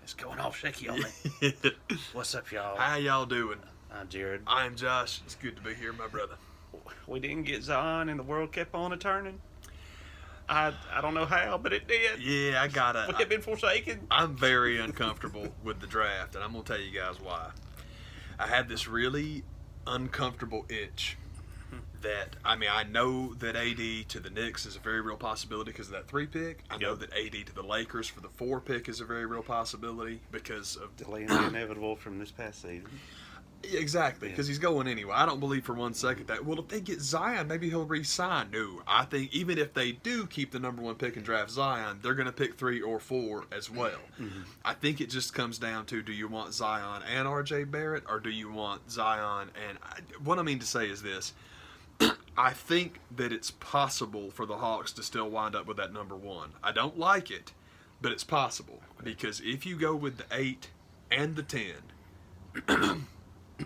It's going all shaky on me. What's up, y'all? How y'all doing? I'm Jared. I'm Josh. It's good to be here, my brother. We didn't get Zion, and the world kept on turning. I don't know how, but it did. Yeah, I got it. We have been forsaken. I'm very uncomfortable with the draft, and I'm going to tell you guys why. I had this really uncomfortable itch that, I know that AD to the Knicks is a very real possibility because of that 3 pick. I know that AD to the Lakers for the 4 pick is a very real possibility because of delaying the inevitable from this past season. Exactly, because he's going anyway. I don't believe for 1 second that, well, if they get Zion, maybe he'll re-sign. No, I think even if they do keep the number 1 pick and draft Zion, they're going to pick 3 or 4 as well. Mm-hmm. I think it just comes down to, do you want Zion and RJ Barrett, or do you want Zion and... What I mean to say is this. I think that it's possible for the Hawks to still wind up with that number 1. I don't like it, but it's possible. Because if you go with the 8 and the 10...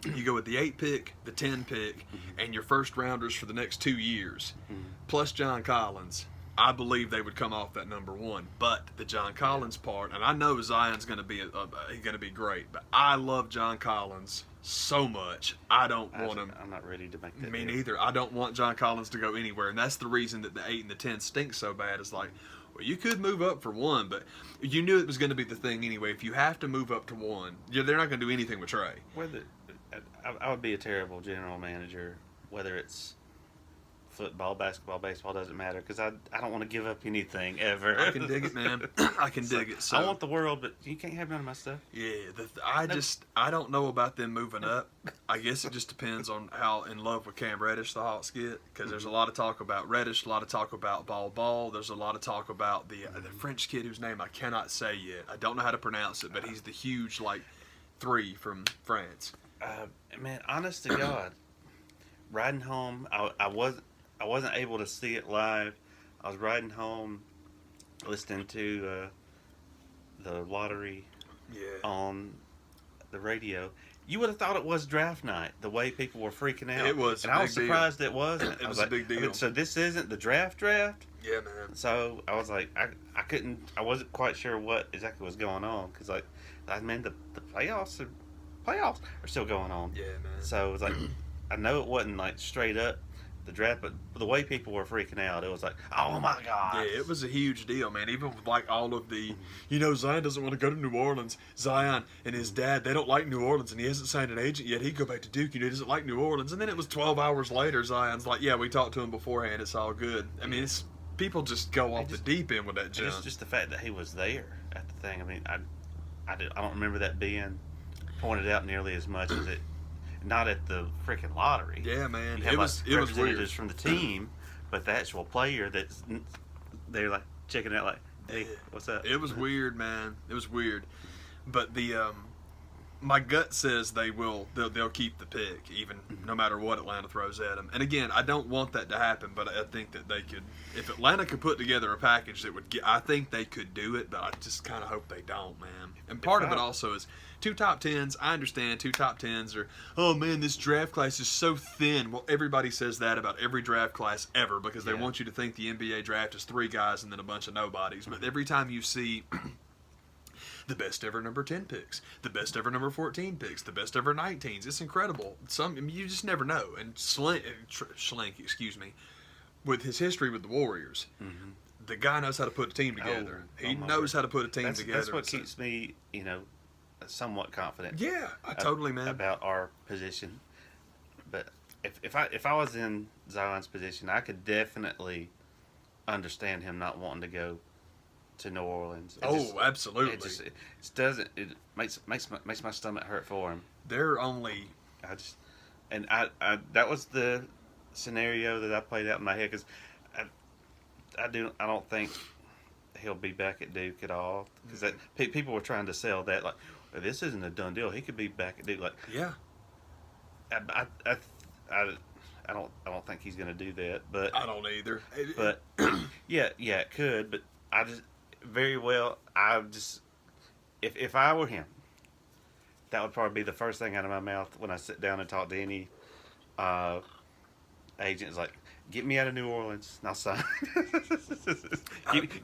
You go with the 8 pick, the 10 pick, and your first rounders for the next 2 years, plus John Collins. I believe they would come off that number 1. But the John Collins part, and I know Zion's going to be great, but I love John Collins so much. I don't want him. I'm not ready to make that. Me neither. I don't want John Collins to go anywhere, and that's the reason that the 8 and the 10 stink so bad. Is like, well, you could move up for 1, but you knew it was going to be the thing anyway. If you have to move up to 1, they're not going to do anything with Trey. I would be a terrible general manager, whether it's football, basketball, baseball, doesn't matter, because I don't want to give up anything ever. I can dig it, man. I can dig it. So I want the world, but you can't have none of my stuff. Yeah, I don't know about them moving up. I guess it just depends on how in love with Cam Reddish the Hawks get, because there's a lot of talk about Reddish, a lot of talk about Ball. There's a lot of talk about the French kid whose name I cannot say yet. I don't know how to pronounce it, but he's the huge 3 from France. Man, honest to God, riding home, I wasn't able to see it live. I was riding home, listening to the lottery on the radio. You would have thought it was draft night, the way people were freaking out. It was, and I was surprised it wasn't. It was a big deal. So this isn't the draft? Yeah, man. So I was like, I wasn't quite sure what exactly was going on, because the playoffs are still going on. Yeah, man. So it was like, I know it wasn't straight up the draft, but the way people were freaking out, it was like, oh my God. Yeah, it was a huge deal, man. Even with all of the, Zion doesn't want to go to New Orleans. Zion and his dad, they don't like New Orleans, and he hasn't signed an agent yet. He'd go back to Duke, he doesn't like New Orleans. And then it was 12 hours later, Zion's like, yeah, we talked to him beforehand, it's all good. I mean, people just go off the deep end with that junk. It's just the fact that he was there at the thing. I mean, I don't remember that being pointed out nearly as much as it, not at the freaking lottery. Yeah, man. You have it was representatives weird from the team, but the actual player they're checking out hey, what's up? It was weird, man. It was weird. But my gut says they'll keep the pick, even no matter what Atlanta throws at them. And again, I don't want that to happen, but I think that they could, if Atlanta could put together a package that would get, I think they could do it, but I just kind of hope they don't, man. And part of it also is 2 top 10s. I understand 2 top 10s are, oh man, this draft class is so thin. Well, everybody says that about every draft class ever, because they want you to think the NBA draft is 3 guys and then a bunch of nobodies. But every time you see the best ever number 10 picks, the best ever number 14 picks, the best ever 19s, it's incredible. You just never know. And Schlenk, with his history with the Warriors, the guy knows how to put a team together. He knows how to put a team together. That's what keeps me, somewhat confident. Yeah, I totally, man. About our position. But if I was in Zion's position, I could definitely understand him not wanting to go to New Orleans. Absolutely. It makes my stomach hurt for him. They're only. That was the scenario that I played out in my head, because I don't think he'll be back at Duke at all, because people were trying to sell that this isn't a done deal. He could be back at Duke. Yeah. I don't think he's going to do that, but I don't either. But yeah, it could. But I just very well. If I were him, that would probably be the first thing out of my mouth when I sit down and talk to any agent. Is get me out of New Orleans and I'll sign.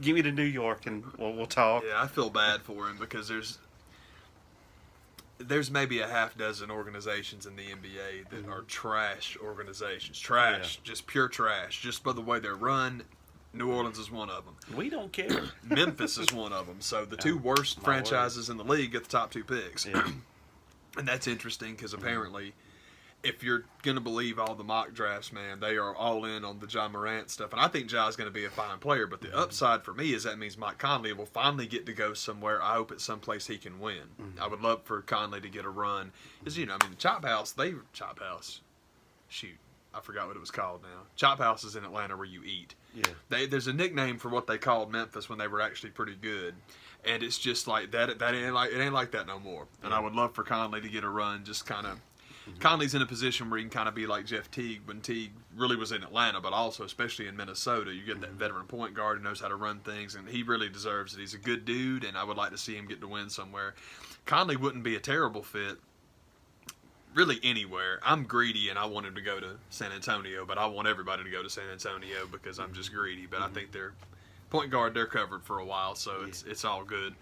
Get me to New York and we'll talk. Yeah, I feel bad for him, because there's maybe a half dozen organizations in the NBA that are trash organizations. Trash, just pure trash. Just by the way they're run, New Orleans is one of them. We don't care. Memphis is one of them. So the two worst franchises in the league get the top 2 picks. Yeah. And that's interesting because apparently, if you're going to believe all the mock drafts, man, they are all in on the John Morant stuff. And I think Ja's going to be a fine player. But the upside for me is that means Mike Conley will finally get to go somewhere. I hope it's someplace he can win. I would love for Conley to get a run. Because, the Chop House, shoot, I forgot what it was called now. Chop House is in Atlanta where you eat. Yeah. There's a nickname for what they called Memphis when they were actually pretty good. And it's just like that. It ain't like that no more. And I would love for Conley to get a run, just kind of. Conley's in a position where he can kind of be like Jeff Teague when Teague really was in Atlanta, but also especially in Minnesota. You get that veteran point guard who knows how to run things, and he really deserves it. He's a good dude, and I would like to see him get to win somewhere. Conley wouldn't be a terrible fit really anywhere. I'm greedy, and I want him to go to San Antonio, but I want everybody to go to San Antonio because I'm just greedy. But I think they're point guard, they're covered for a while, so it's all good.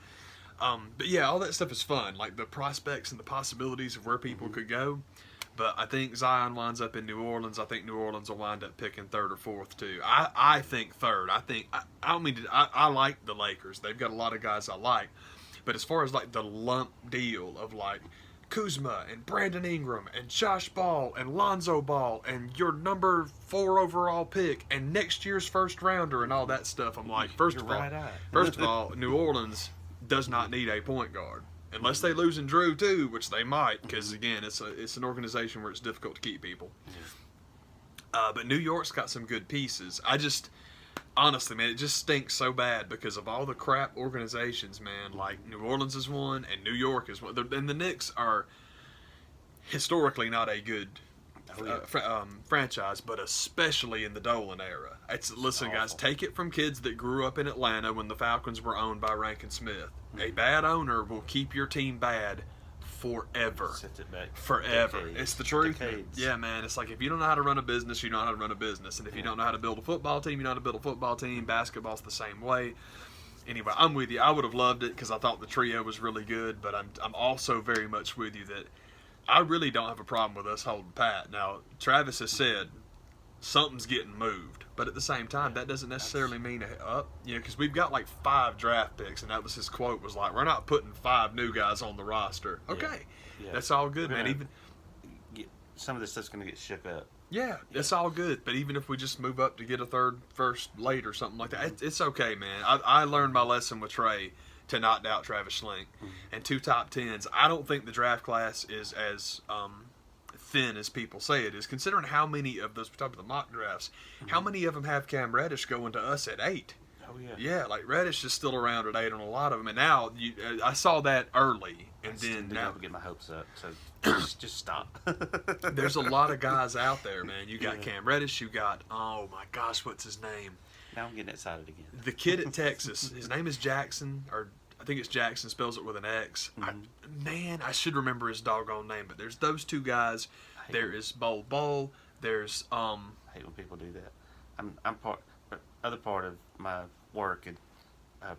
But yeah, all that stuff is fun, like the prospects and the possibilities of where people could go. But I think Zion winds up in New Orleans. I think New Orleans will wind up picking 3rd or 4th too. I think 3rd. I like the Lakers. They've got a lot of guys I like. But as far as like the lump deal of like Kuzma and Brandon Ingram and Josh Ball and Lonzo Ball and your number 4 overall pick and next year's first rounder and all that stuff, I'm like, first of all, New Orleans does not need a point guard. Unless they lose in Drew too, which they might, because again, it's an organization where it's difficult to keep people. But New York's got some good pieces. Honestly, man, it just stinks so bad because of all the crap organizations, man. Like New Orleans is one, and New York is one. And the Knicks are historically not a good franchise, but especially in the Dolan era. Listen, guys, take it from kids that grew up in Atlanta when the Falcons were owned by Rankin Smith. A bad owner will keep your team bad forever. Sets it back forever. decades. It's the truth. Decades. Yeah, man. It's like if you don't know how to run a business, you know how to run a business. And if you don't know how to build a football team, you know how to build a football team. Basketball's the same way. Anyway, I'm with you. I would have loved it because I thought the trio was really good, but I'm also very much with you that I really don't have a problem with us holding pat. Now, Travis has said something's getting moved, but at the same time, that doesn't necessarily mean because we've got like 5 draft picks, and that was his quote, was like, we're not putting 5 new guys on the roster. Okay, that's all good, man. Some of this stuff's going to get shook up. Yeah, it's all good, but even if we just move up to get a 3rd, 1st, late or something like that, it's okay, man. I learned my lesson with Trey to not doubt Travis Schlenk. And 2 top 10s. I don't think the draft class is as thin as people say it is, considering how many of those, we talked about the mock drafts, how many of them have Cam Reddish going to us at 8? Oh, yeah. Yeah, like Reddish is still around at 8 on a lot of them. And now, I saw that early. And then now, get my hopes up, so just stop. There's a lot of guys out there, man. You got Cam Reddish, you got, oh my gosh, what's his name? Now I'm getting excited again. The kid at Texas, his name is Jackson, or I think it's Jackson, spells it with an X. I should remember his doggone name, but there's those 2 guys. There is Bol. There's I hate when people do that. I'm other part of my work and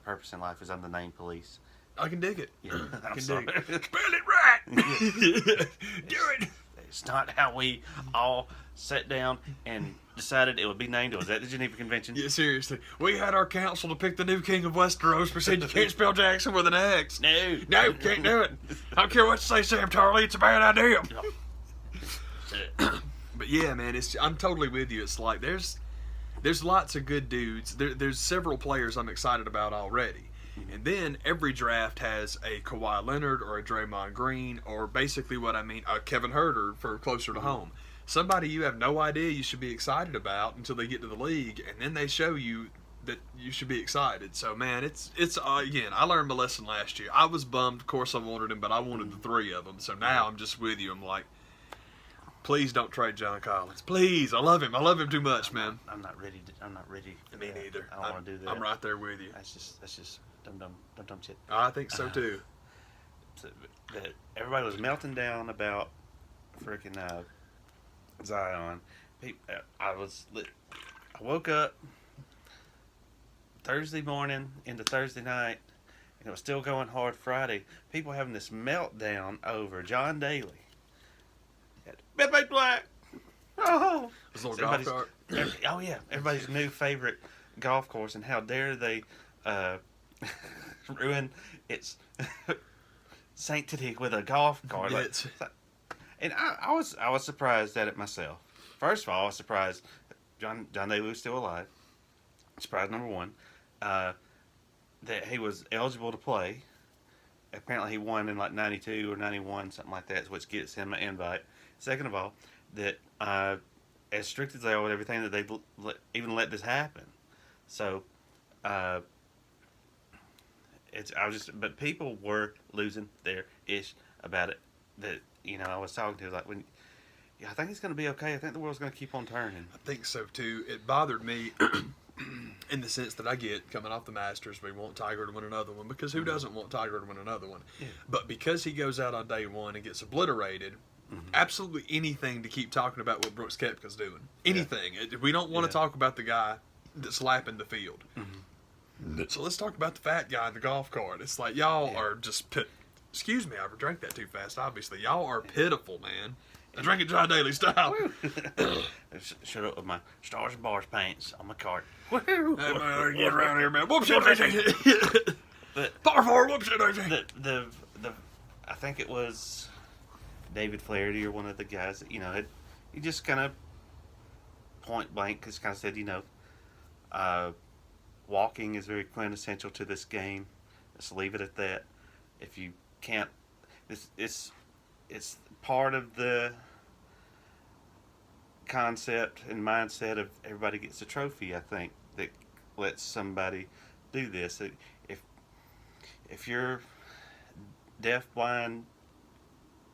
purpose in life is I'm the name police. I can dig it. Yeah, I can sorry. dig it. Spell it right. Do it. It's not how we all sat down and decided it would be named. Was that the Geneva Convention? Yeah, seriously. We had our council to pick the new king of Westeros. We said you can't spell Jackson with an X. No, can't do it. I don't care what you say, Sam Tarley. It's a bad idea. But yeah, man, I'm totally with you. It's like there's lots of good dudes. There's several players I'm excited about already. And then every draft has a Kawhi Leonard or a Draymond Green or basically what I mean, a Kevin Huerter for closer to home. Somebody you have no idea you should be excited about until they get to the league, and then they show you that you should be excited. So, man, it's again, I learned my lesson last year. I was bummed. Of course, I wanted him, but I wanted the 3 of them. So now I'm just with you. I'm like, please don't trade John Collins. Please, I love him. I love him too much, man. I'm not ready. Me neither. I don't want to do that. I'm right there with you. That's just dumb shit. I think so too. Everybody was melting down about freaking Zion. I woke up Thursday morning into Thursday night, it was still going hard Friday. People having this meltdown over John Daly. Midnight Black. Oh, This little golf cart. Oh yeah, everybody's new favorite golf course, and how dare they ruin its sanctity with a golf cart? And I was surprised at it myself. First of all, I was surprised John Daly was still alive. Surprise number one, that he was eligible to play. Apparently, he won in like '92 or '91, something like that, which gets him an invite. Second of all, that as strict as they are with everything, that they even let this happen. So, but people were losing their ish about it. That I was talking to like I think it's going to be okay. I think the world's going to keep on turning. I think so too. It bothered me in the sense that I get coming off the Masters, we want Tiger to win another one because who doesn't want Tiger to win another one? Yeah. But because he goes out on day one and gets obliterated, absolutely anything to keep talking about what Brooks Koepka's doing. Anything. Yeah. We don't want to talk about the guy that's lapping the field. So let's talk about the fat guy in the golf cart. It's like y'all are just excuse me, I drank that too fast. Obviously, y'all are pitiful, man. I drank it John Daly style. Shut up with my stars and bars pants on my cart. Hey man, get around here, man. Whoop shit, but par four, whoop shit, I think it was David Flaherty or one of the guys that he just kind of point blank just kind of said walking is very quintessential to this game. Let's leave it at that. If you can't, it's part of the concept and mindset of everybody gets a trophy. I think that lets somebody do this. If you're deaf, blind,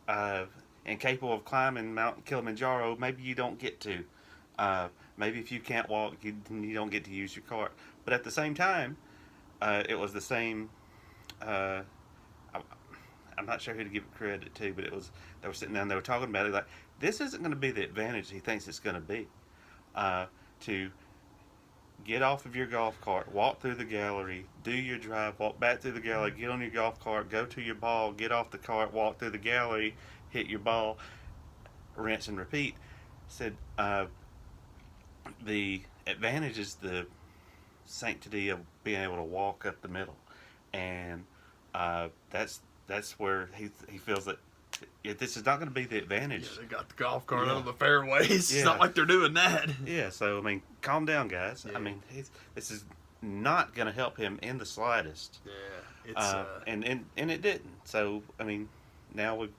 and capable of climbing Mount Kilimanjaro, maybe you don't get to. Maybe if you can't walk, you don't get to use your cart. But at the same time, it was the same. I'm not sure who to give credit to, but they were sitting down, they were talking about it like, this isn't going to be the advantage he thinks it's going to be. To get off of your golf cart, walk through the gallery, do your drive, walk back through the gallery, get on your golf cart, go to your ball, get off the cart, walk through the gallery, hit your ball, rinse and repeat. Said the advantage is the sanctity of being able to walk up the middle, and that's where he feels that this is not going to be the advantage. Yeah, they got the golf cart on the fairways. It's not like they're doing that. Yeah, so I mean, calm down, guys. Yeah. I mean, this is not going to help him in the slightest. Yeah, it's and it didn't. So I mean, now we've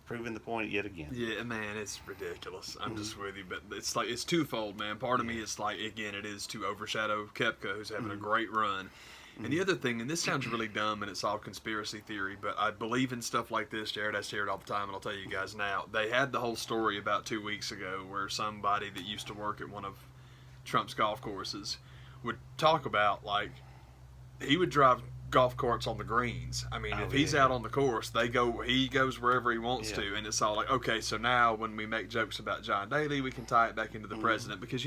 proven the point yet again. Yeah, man, it's ridiculous. I'm just with you, but it's like it's twofold, man. Part of me is like, again, it is to overshadow Koepka, who's having a great run. And the other thing, and this sounds really dumb and it's all conspiracy theory, but I believe in stuff like this, Jared. I share it all the time, and I'll tell you guys now. They had the whole story about 2 weeks ago where somebody that used to work at one of Trump's golf courses would talk about, like, he would drive golf carts on the greens. I mean, if he's out on the course, he goes wherever he wants to, and it's all like, okay, so now when we make jokes about John Daly, we can tie it back into the president, because,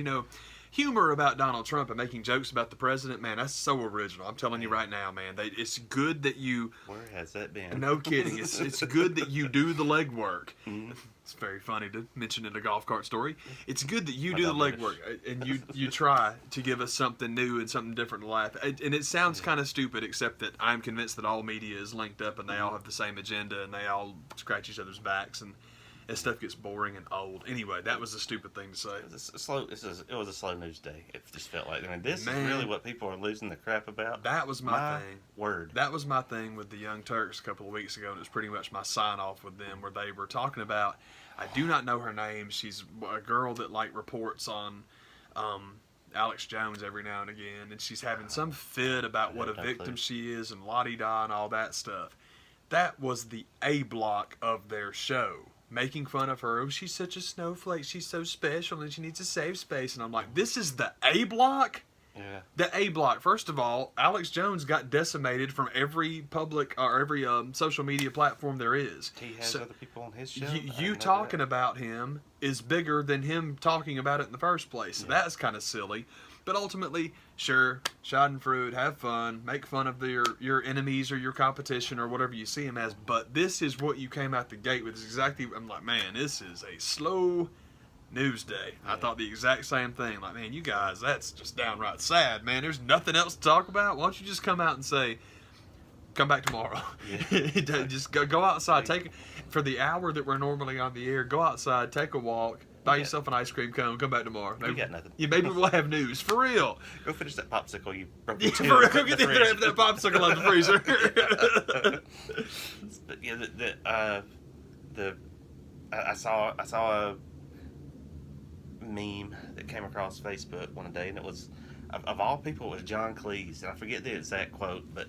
humor about Donald Trump and making jokes about the president, man, that's so original. I'm telling you right now, man. It's good that you... Where has that been? No kidding. It's good that you do the legwork. It's very funny to mention in a golf cart story. It's good that you do the legwork and you try to give us something new and something different to laugh at. And it sounds kind of stupid, except that I'm convinced that all media is linked up and they all have the same agenda and they all scratch each other's backs and stuff gets boring and old. Anyway, that was a stupid thing to say. It was a slow news day. It just felt like, this is really what people are losing the crap about. That was my thing. Word. That was my thing with the Young Turks a couple of weeks ago, and it was pretty much my sign-off with them, where they were talking about, I do not know her name. She's a girl that, reports on Alex Jones every now and again, and she's having some fit about what a victim she is and la-di-da and all that stuff. That was the A block of their show. Making fun of her. Oh, she's such a snowflake. She's so special and she needs a safe space. And I'm like, this is the A block? Yeah. The A block. First of all, Alex Jones got decimated from every public or every social media platform there is. He has other people on his show. You talking about him is bigger than him talking about it in the first place. So that's kind of silly. But ultimately, sure, schadenfreude, have fun, make fun of your enemies or your competition or whatever you see them as. But this is what you came out the gate with. Is exactly. I'm like, man, this is a slow news day. Yeah. I thought the exact same thing. Like, man, you guys, that's just downright sad, man. There's nothing else to talk about. Why don't you just come out and say, come back tomorrow. Yeah. Just go outside. For the hour that we're normally on the air, go outside, take a walk, buy yourself an ice cream cone, come back tomorrow. Maybe, we got nothing. Yeah, maybe we'll have news. For real. Go finish that popsicle you broke Go get that popsicle out of the freezer. But yeah, I saw a meme that came across Facebook one day, and it was, of all people, it was John Cleese, and I forget the exact quote, but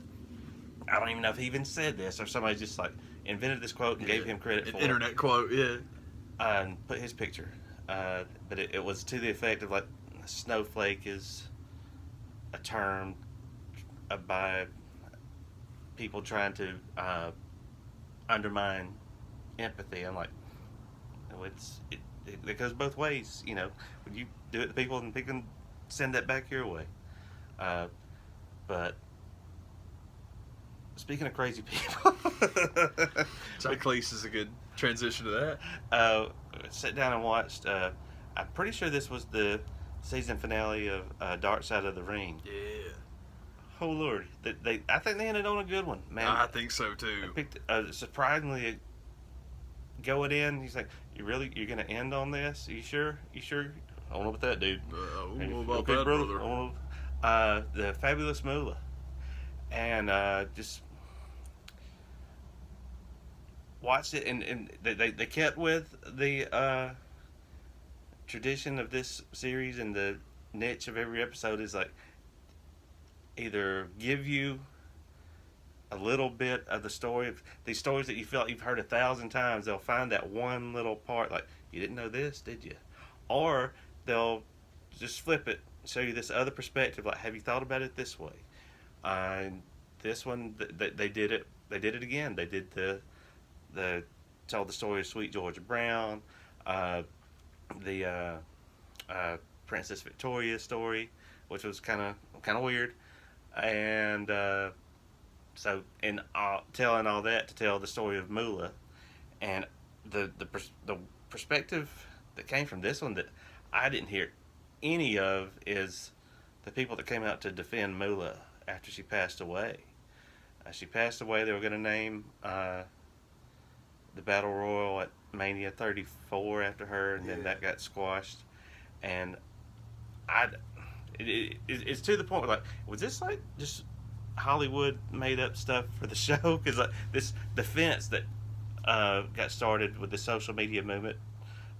I don't even know if he even said this or somebody just like invented this quote and gave him credit for it. Internet quote, yeah. And put his picture. But it was to the effect of like, snowflake is a term by people trying to undermine empathy. I'm like, oh, it goes both ways. You know, when you do it to people, and people can send that back your way. But speaking of crazy people, John Cleese is a good transition to that. Sat down and watched. I'm pretty sure this was the season finale of Dark Side of the Ring. Yeah. Oh Lord, I think they ended on a good one, man. I think so too. They picked surprisingly going in. He's like, you're gonna end on this? Are you sure? You sure? I don't know about that, dude. I don't know about that, brother. The Fabulous Moolah, and just watched it, and they kept with the tradition of this series, and the niche of every episode is like either give you a little bit of the story of these stories that you feel like you've heard 1,000 times. They'll find that one little part, like, you didn't know this, did you? Or they'll just flip it, show you this other perspective, like, have you thought about it this way? And this one, they did it again. They did told the story of Sweet Georgia Brown, the Princess Victoria story, which was kind of weird, and so in telling all that to tell the story of Moolah, and the perspective that came from this one that I didn't hear any of is the people that came out to defend Moolah after she passed away. She passed away. They were going to name the Battle Royal at Mania 34 after her, and then that got squashed. And it's to the point where, like, was this like just Hollywood made up stuff for the show? Because like this defense that got started with the social media movement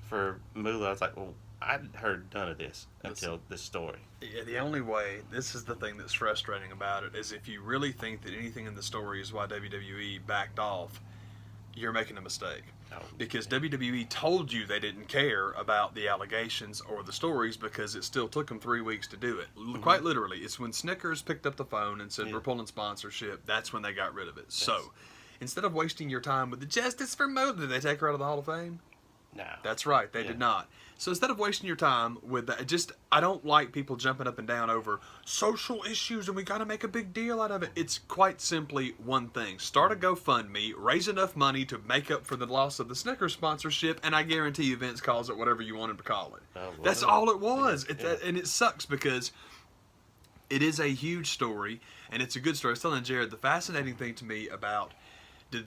for Moolah, I was like, well, I'd heard none of this until this story. Yeah, the only way, this is the thing that's frustrating about it, is if you really think that anything in the story is why WWE backed off, you're making a mistake. Oh, because WWE told you they didn't care about the allegations or the stories because it still took them 3 weeks to do it. Mm-hmm. Quite literally, it's when Snickers picked up the phone and said, we're pulling sponsorship, that's when they got rid of it. Yes. So, instead of wasting your time with the Justice for Moolah, did they take her out of the Hall of Fame? No. That's right, they did not. So instead of wasting your time with that, I don't like people jumping up and down over social issues and we got to make a big deal out of it. It's quite simply one thing. Start a GoFundMe, raise enough money to make up for the loss of the Snickers sponsorship, and I guarantee you Vince calls it whatever you want him to call it. Oh, well, that's all it was. And it sucks because it is a huge story, and it's a good story. I was telling Jared, the fascinating thing to me about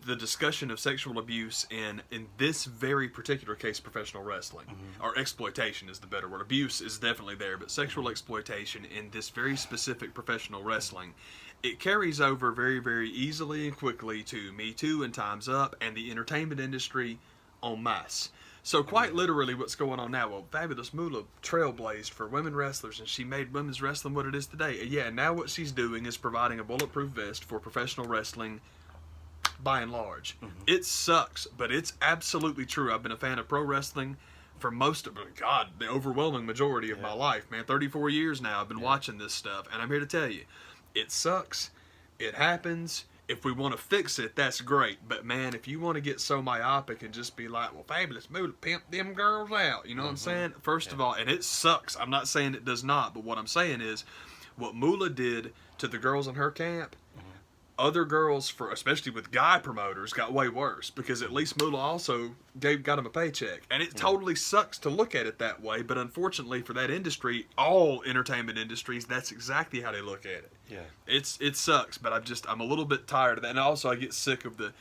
the discussion of sexual abuse in this very particular case, professional wrestling, or exploitation is the better word. Abuse is definitely there, but sexual exploitation in this very specific professional wrestling, it carries over very, very easily and quickly to Me Too and Time's Up and the entertainment industry en masse. So quite literally what's going on now, well, Fabulous Moolah trailblazed for women wrestlers, and she made women's wrestling what it is today. Yeah, now what she's doing is providing a bulletproof vest for professional wrestling by and large. It sucks, but it's absolutely true. I've been a fan of pro wrestling for the overwhelming majority of my life, man. 34 years now I've been watching this stuff, and I'm here to tell you, it sucks, it happens, if we want to fix it, that's great. But man, if you want to get so myopic and just be like, well, Fabulous Moolah pimp them girls out, you know what I'm saying? First of all, and it sucks. I'm not saying it does not, but what I'm saying is, what Moolah did to the girls in her camp, other girls, for especially with guy promoters, got way worse, because at least Moolah also got him a paycheck. And it totally sucks to look at it that way, but unfortunately for that industry, all entertainment industries, that's exactly how they look at it. Yeah. It sucks, but I'm a little bit tired of that. And also I get sick of the,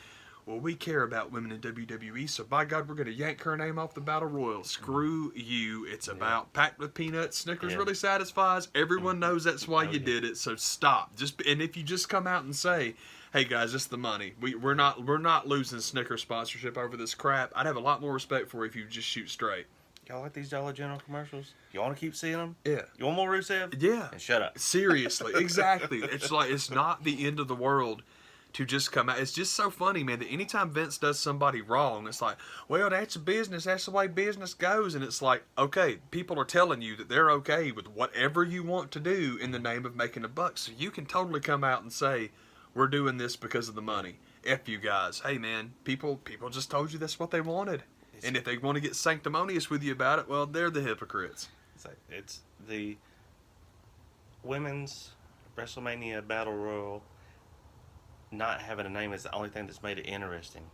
well, we care about women in WWE, so by God, we're going to yank her name off the Battle Royal. Screw you. It's about packed with peanuts. Snickers really satisfies. Everyone knows that's why you did it, so stop. And if you just come out and say, hey guys, it's the money. We're not losing Snickers sponsorship over this crap. I'd have a lot more respect for you if you just shoot straight. Y'all like these Dollar General commercials? You want to keep seeing them? Yeah. You want more Rusev? Yeah. And shut up. Seriously. Exactly. It's like, it's not the end of the world to just come out. It's just so funny, man, that anytime Vince does somebody wrong, it's like, well, that's business. That's the way business goes. And it's like, okay, people are telling you that they're okay with whatever you want to do in the name of making a buck. So you can totally come out and say, we're doing this because of the money. F you guys. Hey, man, people just told you that's what they wanted. And if they want to get sanctimonious with you about it, well, they're the hypocrites. It's the women's WrestleMania Battle Royal. Not having a name is the only thing that's made it interesting.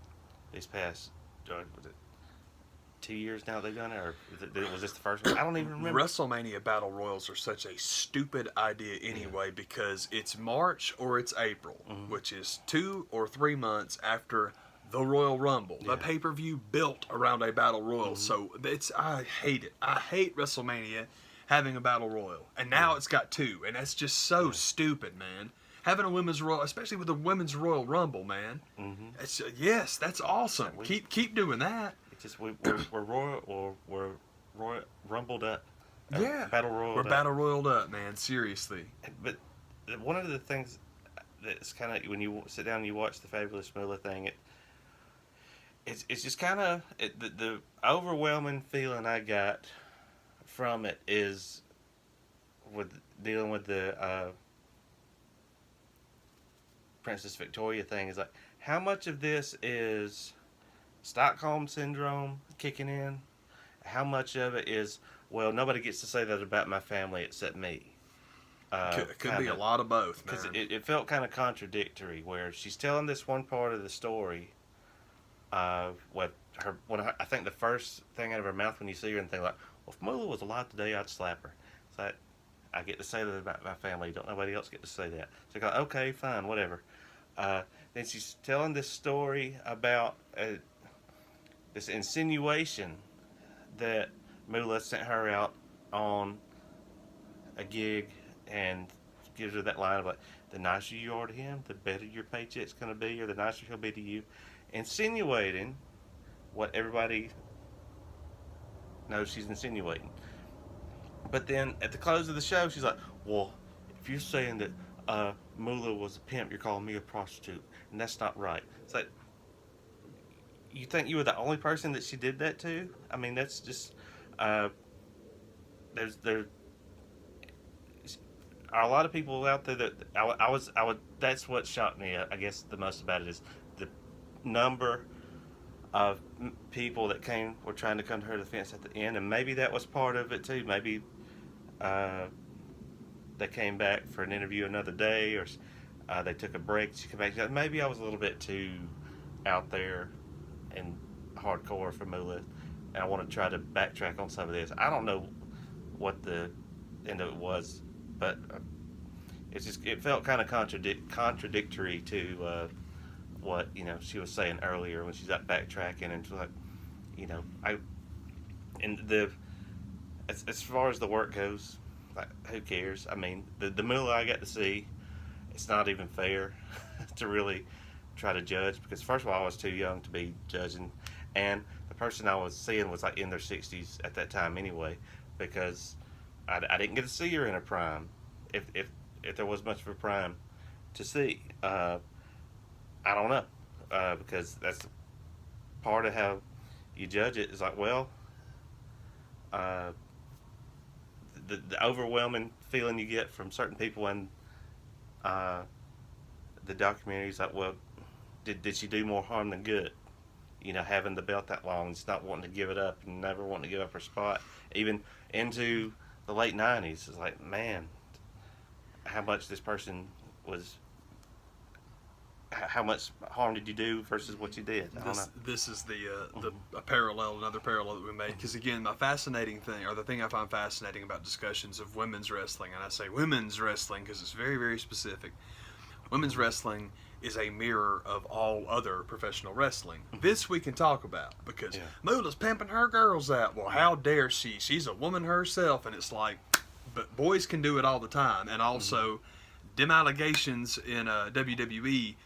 These past, was it 2 years now they've done it, or was this the first one? I don't even remember. WrestleMania Battle Royals are such a stupid idea anyway, because it's March or it's April, which is 2 or 3 months after the Royal Rumble. The pay-per-view built around a Battle Royal, so I hate it. I hate WrestleMania having a Battle Royal, and now it's got 2, and that's just so stupid, man. Having a women's Royal, especially with the women's Royal Rumble, man. It's, yes, that's awesome. Keep doing that. It's just we're rumbled up. Battle Royal. We're Battle Royaled up, man. Seriously. But one of the things that's kind of, when you sit down and you watch the Fabulous Moolah thing, it's just kind of the overwhelming feeling I got from it is with dealing with the Princess Victoria thing, is like, how much of this is Stockholm Syndrome kicking in? How much of it is, well, nobody gets to say that about my family except me? Could be a lot of both, man. Because it felt kind of contradictory, where she's telling this one part of the story, I think the first thing out of her mouth when you see her and think like, well, if Moolah was alive today, I'd slap her. It's like, I get to say that about my family. Don't nobody else get to say that. So you go, okay, fine, whatever. Then she's telling this story about this insinuation that Moolah sent her out on a gig and gives her that line of like, the nicer you are to him, the better your paycheck's going to be, or the nicer he'll be to you. Insinuating what everybody knows she's insinuating. But then at the close of the show, she's like, well, if you're saying that Moolah was a pimp, you're calling me a prostitute, and that's not right. It's like, you think you were the only person that she did that to? I mean, that's just, there are a lot of people out there that I would, that's what shocked me, I guess, the most about it, is the number of people that were trying to come to her defense at the end, and maybe that was part of it too. Maybe they came back for an interview another day, or they took a break. She came back. Maybe I was a little bit too out there and hardcore for Moolah, and I want to try to backtrack on some of this. I don't know what the end of it was, but it felt kind of contradictory to what she was saying earlier when she's out backtracking, and she's like, as far as the work goes, like, who cares? I mean, the Moolah I got to see, it's not even fair to really try to judge, because first of all, I was too young to be judging, and the person I was seeing was like in their 60s at that time anyway, because I didn't get to see her in her prime, if there was much of a prime to see. I don't know, because that's part of how you judge it. Is like, well, the overwhelming feeling you get from certain people, and the documentary's like, well, did she do more harm than good? You know, having the belt that long, just not wanting to give it up and never wanting to give up her spot, even into the late 90s. It's like, man, how much this person was. How much harm did you do versus what you did? I don't know. This is a parallel, another parallel that we made. Because again, my fascinating thing, or the thing I find fascinating about discussions of women's wrestling, and I say women's wrestling because it's very, very specific. Women's wrestling is a mirror of all other professional wrestling. This we can talk about because Moolah's pimping her girls out. Well, how dare she? She's a woman herself, and it's like, but boys can do it all the time. And also, them allegations in WWE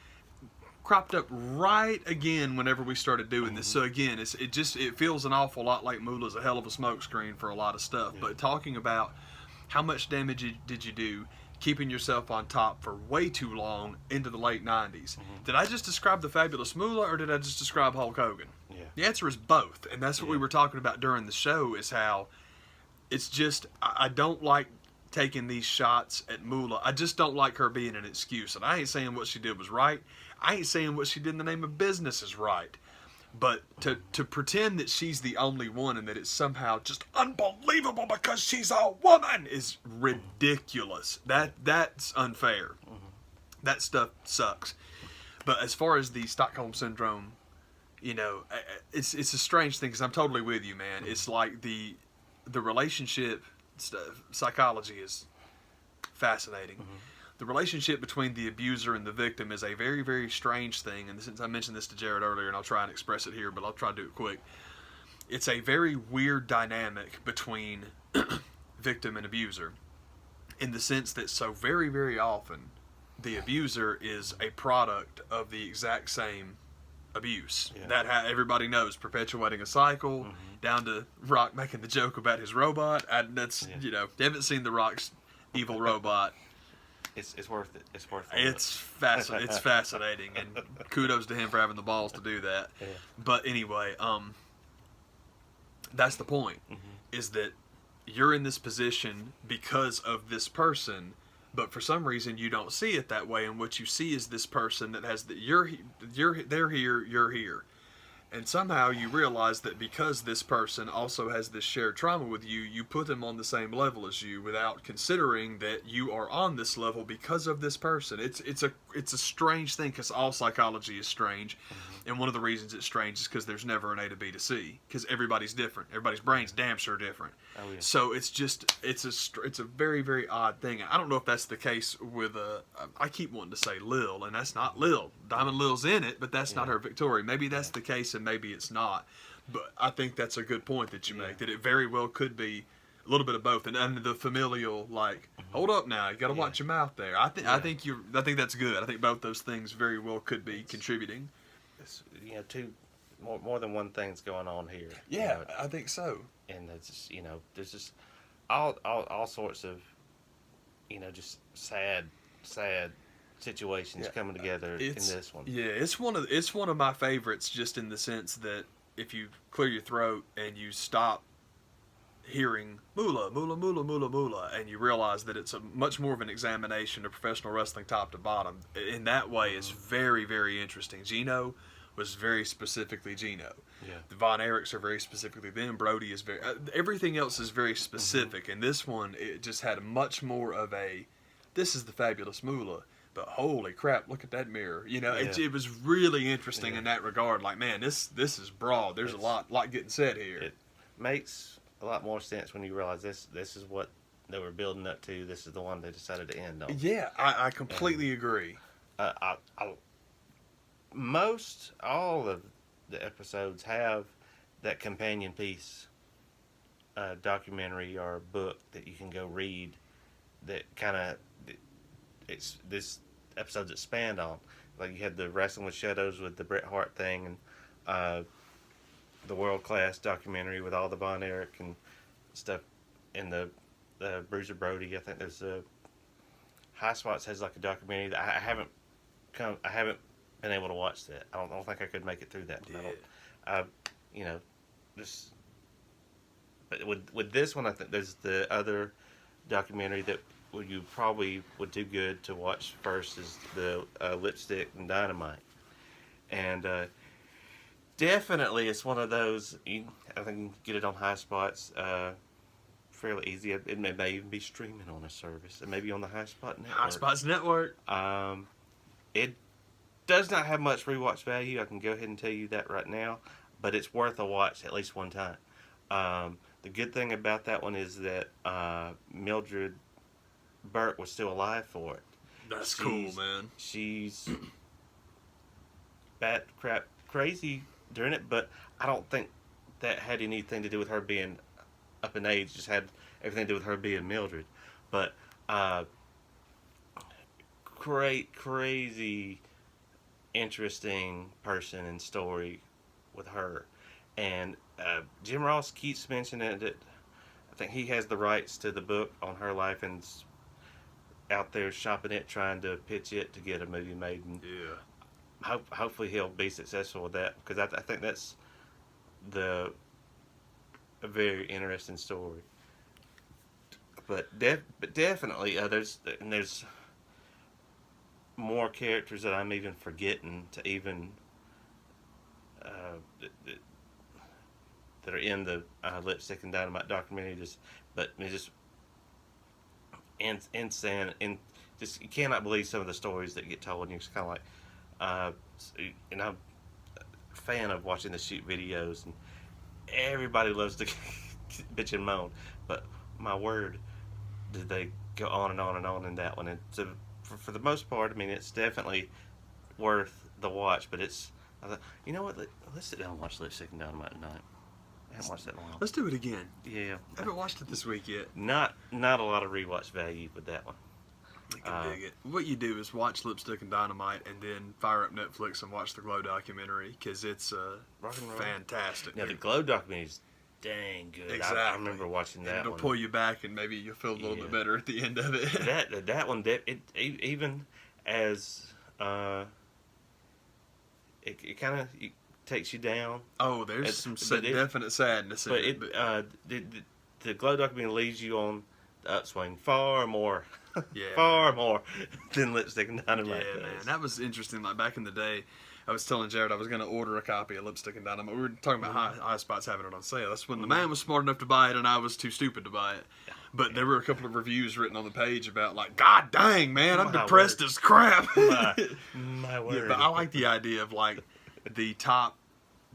cropped up right again whenever we started doing this. So again, it feels an awful lot like Moolah's a hell of a smokescreen for a lot of stuff. But talking about how much damage did you do keeping yourself on top for way too long into the late 90s. Did I just describe the Fabulous Moolah, or did I just describe Hulk Hogan? Yeah. The answer is both, and that's what we were talking about during the show, is how it's just, I don't like taking these shots at Moolah. I just don't like her being an excuse. And I ain't saying what she did was right. I ain't saying what she did in the name of business is right. But to pretend that she's the only one and that it's somehow just unbelievable because she's a woman is ridiculous. That's unfair. That stuff sucks. But as far as the Stockholm Syndrome, you know, it's a strange thing because I'm totally with you, man. It's like the relationship psychology is fascinating. The relationship between the abuser and the victim is a very, very strange thing. And since I mentioned this to Jared earlier, and I'll try and express it here, but I'll try to do it quick. It's a very weird dynamic between victim and abuser, in the sense that so very, very often the abuser is a product of the exact same abuse. That everybody knows, perpetuating a cycle, down to Rock making the joke about his robot. That's you know, you haven't seen The Rock's evil robot. It's worth it. It's worth it. It's fascinating, and kudos to him for having the balls to do that. But anyway, that's the point, is that you're in this position because of this person, but for some reason you don't see it that way, and what you see is this person that has they're here, you're here. And somehow you realize that because this person also has this shared trauma with you, you put them on the same level as you without considering that you are on this level because of this person. It's a strange thing, because all psychology is strange. And one of the reasons it's strange is because there's never an A to B to C, because everybody's different. Everybody's brain's damn sure different. So it's a very, very odd thing. I don't know if that's the case with I keep wanting to say Lil, and that's not Lil. Diamond Lil's in it, but that's not her Victoria. Maybe that's the case, and maybe it's not. But I think that's a good point that you make, that it very well could be a little bit of both, and the familial, like, hold up now, you got to watch your mouth there. I think that's good. I think both those things very well could be contributing. It's, you know, two more than one thing's going on here. Yeah, you know, I think so. And it's just, you know, there's just all sorts of, you know, just sad situations coming together in this one. Yeah, it's one of my favorites, just in the sense that if you clear your throat and you stop hearing Moolah, Moolah, Moolah, Moolah, Moolah, and you realize that it's a much more of an examination of professional wrestling top to bottom. In that way, it's very, very interesting. Gino was very specifically Gino. The Von Erichs are very specifically them. Brody is very... everything else is very specific. And this one, it just had much more of a, this is the Fabulous Moolah, but holy crap, look at that mirror. You know, it was really interesting in that regard. Like, man, this is broad. There's a lot getting said here. It makes a lot more sense when you realize this is what they were building up to. This is the one they decided to end on. Yeah, I completely agree. All of the episodes have that companion piece, documentary or book that you can go read, that kind of, it's this episodes expand on. Like, you had the Wrestling with Shadows with the Bret Hart thing, and the World Class documentary with all the Von Erich and stuff, and the Bruiser Brody. I think there's High Spots has like a documentary that I haven't been able to watch that. I don't think I could make it through that. You know, but with this one, I think there's the other documentary that you probably would do good to watch first is the Lipstick and Dynamite, and definitely it's one of those. I think you can get it on High Spots fairly easy. It may even be streaming on a service. It may be on the High Spot Network. High Spots Network. It does not have much rewatch value. I can go ahead and tell you that right now, but it's worth a watch at least one time. The good thing about that one is that Mildred Burke was still alive for it. That's cool, man. She's bat crap crazy during it, but I don't think that had anything to do with her being up in age. Just had everything to do with her being Mildred. But crazy, interesting person and story with her. And Jim Ross keeps mentioning that I think he has the rights to the book on her life and out there shopping it, trying to pitch it to get a movie made. And hopefully he'll be successful with that, because I think that's a very interesting story. But definitely there's more characters that I'm even forgetting to even that are in the Lipstick and Dynamite documentary. But it's just insane, and just you cannot believe some of the stories that get told. And you're just kind of like, and I'm a fan of watching the shoot videos, and everybody loves to bitch and moan, but my word, did they go on and on and on in that one. And so for the most part, I mean, it's definitely worth the watch. But I thought, you know what, let's sit down and watch Lipstick and Dynamite tonight. I haven't watched that in a while. Let's do it again. Yeah. I haven't watched it this week yet. Not a lot of rewatch value with that one. I can dig it. What you do is watch Lipstick and Dynamite and then fire up Netflix and watch the Glow documentary, because it's fantastic. Now, the Glow documentary is dang good. Exactly. I remember watching that It'll one. pull you back, and maybe you'll feel a little bit better at the end of it. that one, even as it kind of takes you down. Oh, there's some definite sadness in it. But the Glow documentary leaves you on the upswing far more. Yeah, far more than Lipstick and Dynamite. Yeah, man, that was interesting. Like back in the day, I was telling Jared I was going to order a copy of Lipstick and Dynamite. We were talking about high Spots having it on sale. That's when the man was smart enough to buy it, and I was too stupid to buy it. Yeah. But there were a couple of reviews written on the page about, like, God dang, man, I'm depressed as crap. My word. Yeah, but I like the idea of, like, the top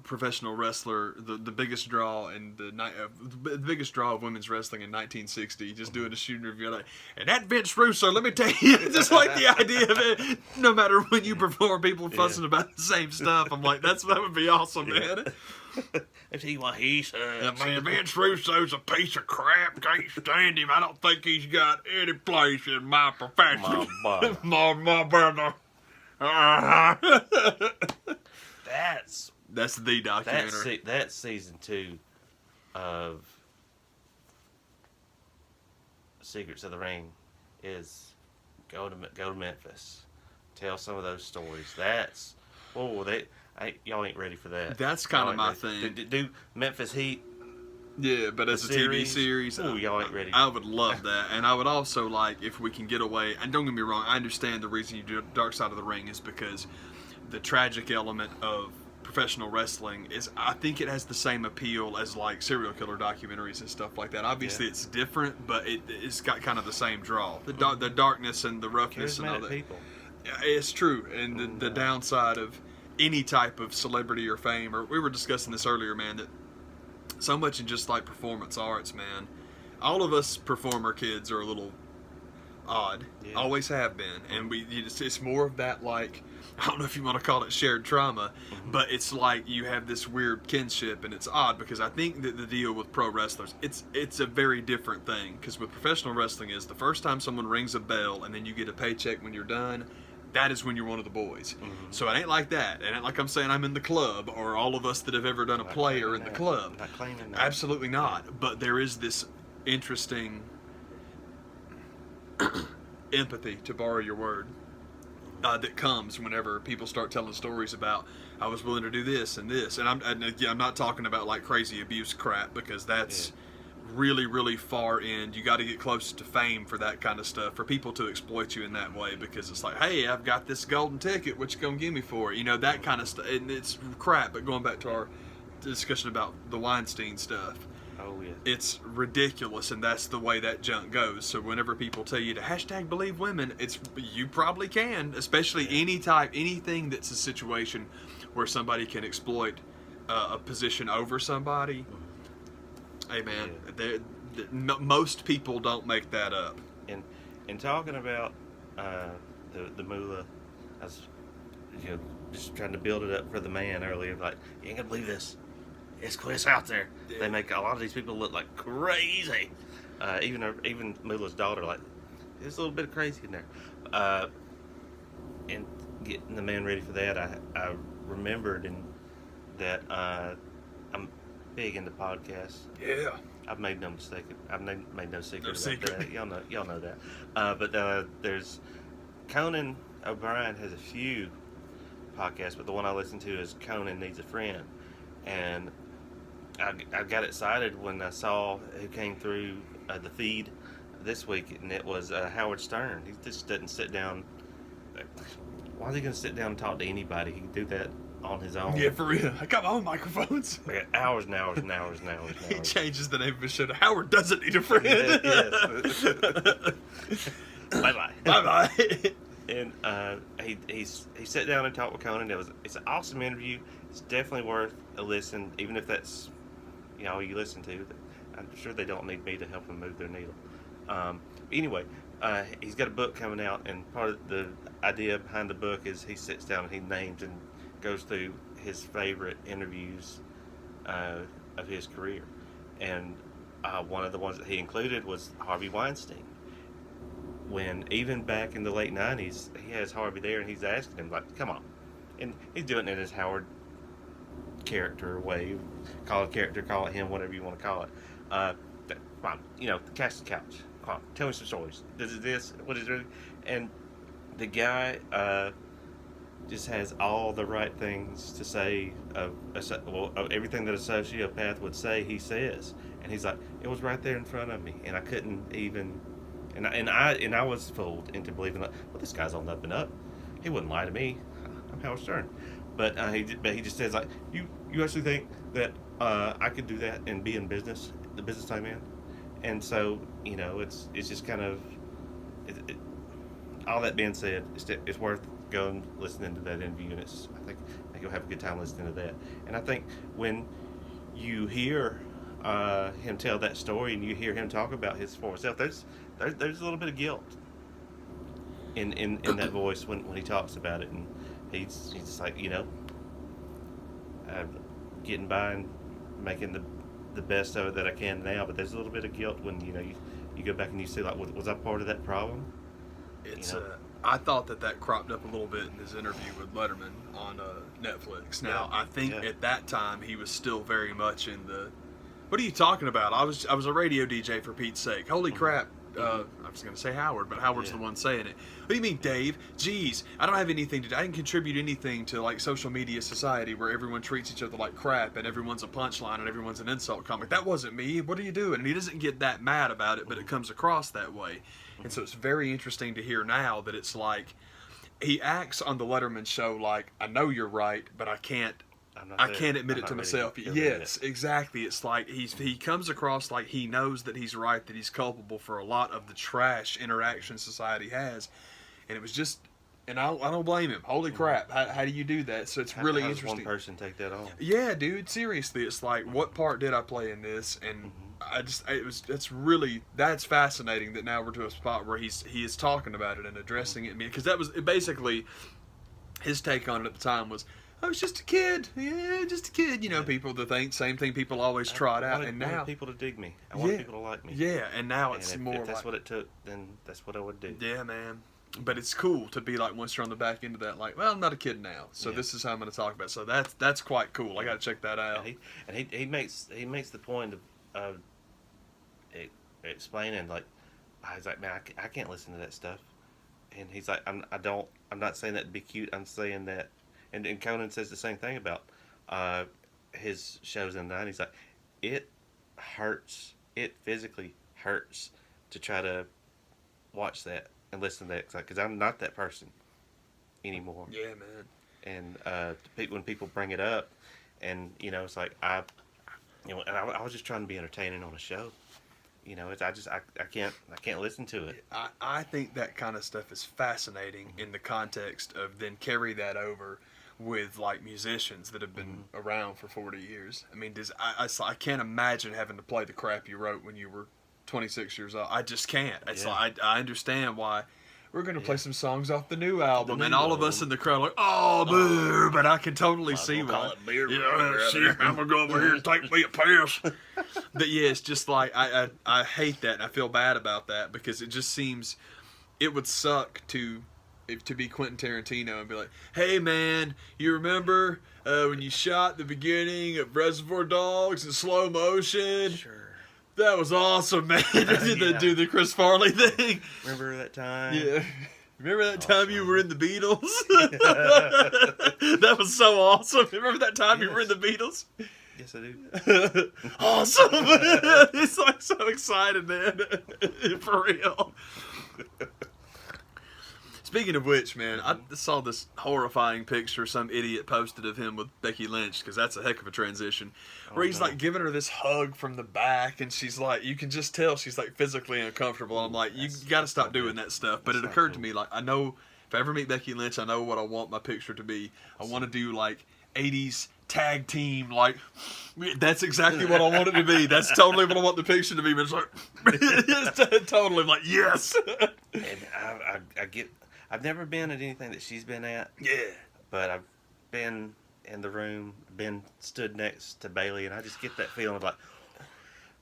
professional wrestler, the biggest draw in the biggest draw of women's wrestling in 1960, just doing a shooting review, like, and that Vince Russo, let me tell you, just like the idea of it, no matter when you perform, people fussing about the same stuff. I'm like, that would be awesome, man. I tell you what he said. Yeah, man, Vince Russo's a piece of crap. Can't stand him. I don't think he's got any place in my profession. My brother. That's the documentary. That's season 2 of Secrets of the Ring. Is go to Memphis, tell some of those stories. Y'all ain't ready for that. That's kind of my thing. Do Memphis Heat. Yeah, but as a TV series, y'all ain't ready. I would love that, and I would also like if we can get away. And don't get me wrong, I understand the reason you do Dark Side of the Ring is because the tragic element of professional wrestling is, I think it has the same appeal as like serial killer documentaries and stuff like that. Obviously it's different, but it's got kind of the same draw. The darkness and the roughness and all that. People. It's true. And the downside of any type of celebrity or fame, or we were discussing this earlier, man, that so much in just like performance arts, man, all of us performer kids are a little odd. Yeah. Always have been. And it's more of that, like, I don't know if you want to call it shared trauma, but it's like you have this weird kinship, and it's odd because I think that the deal with pro wrestlers, it's a very different thing, because with professional wrestling is the first time someone rings a bell and then you get a paycheck when you're done, that is when you're one of the boys. So it ain't like that. It ain't like I'm saying I'm in the club, or all of us that have ever done a play are in the club. Not claiming that. Absolutely not. But there is this interesting empathy, to borrow your word, that comes whenever people start telling stories about, I was willing to do this and this. And I'm not talking about like crazy abuse crap, because that's really, really far in. You got to get close to fame for that kind of stuff, for people to exploit you in that way, because it's like, hey, I've got this golden ticket, what you gonna give me for it? You know, that kind of stuff. And it's crap. But going back to our discussion about the Weinstein stuff, Oh yeah. it's ridiculous, and that's the way that junk goes. So whenever people tell you to hashtag believe women, it's, you probably can, especially anything that's a situation where somebody can exploit a position over somebody. Hey man, most people don't make that up. And talking about the moolah, I was just trying to build it up for the man earlier. Like, you ain't gonna believe this. It's out there. Yeah. They make a lot of these people look like crazy. Even Moolah's daughter, like, there's a little bit of crazy in there. And getting the man ready for that, I remembered that I'm big into podcasts. Yeah. I've made no mistake. I've made no secret about that. Y'all know that. But there's Conan O'Brien has a few podcasts, but the one I listen to is Conan Needs a Friend, and I got excited when I saw who came through the feed this week, and it was Howard Stern. He just doesn't sit down. Why is he going to sit down and talk to anybody? He can do that on his own. Yeah, for real. I got my own microphones. Hours and hours and hours and hours. He changes the name of his show to Howard Doesn't Need a Friend. Yes. Bye-bye. Bye-bye. And he sat down and talked with Conan. It's an awesome interview. It's definitely worth a listen, even if that's all you listen to. I'm sure they don't need me to help them move their needle. Anyway, he's got a book coming out, and part of the idea behind the book is he sits down and he names and goes through his favorite interviews of his career. And one of the ones that he included was Harvey Weinstein. When even back in the late 90s, he has Harvey there and he's asking him, like, come on. And he's doing it in his Howard character way. Call it character, call it him, whatever you want to call it. Come on, cast the couch. Come on, tell me some stories. This is this, what is it? And the guy just has all the right things to say of everything that a sociopath would say, he says. And he's like, it was right there in front of me, and I couldn't even... And I was fooled into believing, well, this guy's on the up and up. He wouldn't lie to me. I'm Howard Stern. But he just says, like, you actually think that I could do that and be in business, the business I'm in? And so, it's just kind of... all that being said, it's worth going listening to that interview, and I think you'll have a good time listening to that. And I think when you hear him tell that story and you hear him talk about his former self, there's a little bit of guilt in that voice when he talks about it, and he's just like, getting by and making the best of it that I can now, but there's a little bit of guilt when you go back and you see, like, was I part of that problem? It's I thought that cropped up a little bit in his interview with Letterman on Netflix. Now, I think at that time he was still very much in the, what are you talking about? I was a radio DJ, for Pete's sake. Holy crap. I was going to say Howard, but Howard's the one saying it. What do you mean, Dave? Geez, I don't have anything to do. I didn't contribute anything to, like, social media society where everyone treats each other like crap and everyone's a punchline and everyone's an insult comic. That wasn't me. What are you doing? And he doesn't get that mad about it, but it comes across that way. And so it's very interesting to hear now that it's like he acts on the Letterman show like, I know you're right, but I can't admit it to myself. Yes, exactly. It's like he comes across like he knows that he's right, that he's culpable for a lot of the trash interaction society has. And it was just, and I don't blame him. Holy crap. How do you do that? So it's really interesting. How does one person take that on? Yeah, dude, seriously. It's like, what part did I play in this? And that's fascinating that now we're to a spot where he is talking about it and addressing it. Because that was basically his take on it at the time was, I was just a kid. Yeah, just a kid. People same thing people always trot out. And now I want people to dig me. I want people to like me. Yeah, and now it's more if that's what it took, then that's what I would do. Yeah, man. But it's cool to be like, once you're on the back end of that, like, well, I'm not a kid now, so this is how I'm going to talk about it. So that's quite cool. I got to check that out. And he makes the point of explaining, like, he's like, man, I can't listen to that stuff. And he's like, I'm not saying that to be cute. I'm saying that, and Conan says the same thing about his shows in the 90s. Like, it hurts it physically hurts to try to watch that and listen to that because I'm not that person anymore. Yeah, man. And when people bring it up, and it's like and I was just trying to be entertaining on a show. I can't listen to it. I think that kind of stuff is fascinating in the context of then carry that over with like musicians that have been around for 40 years. I mean, I can't imagine having to play the crap you wrote when you were 26 years old. I just can't. It's like I understand why. We're going to play some songs off the new album, and all of us in the crowd are like, oh, boo, but I can totally see why. Shit, I'm going to go over here and take me a piss. But yeah, it's just like, I hate that, and I feel bad about that, because it just seems, it would suck to be Quentin Tarantino and be like, hey, man, you remember when you shot the beginning of Reservoir Dogs in slow motion? Sure. That was awesome, man. Do the Chris Farley thing. Remember that time? Yeah. Remember that time you were in the Beatles? That was so awesome. Remember that time you were in the Beatles? Yes, I do. Awesome. It's like so excited, man. For real. Speaking of which, man, I saw this horrifying picture some idiot posted of him with Becky Lynch, because that's a heck of a transition, where he's like giving her this hug from the back, and she's like, you can just tell she's like physically uncomfortable. I'm like, you got to stop doing that stuff. But it occurred to me, like, I know if I ever meet Becky Lynch, I know what I want my picture to be. I want to do like 80s tag team, like, that's exactly what I want it to be. That's totally what I want the picture to be. But it's like, it's totally like, yes. And I've never been at anything that she's been at. Yeah. But I've been in the room, stood next to Bayley, and I just get that feeling of like,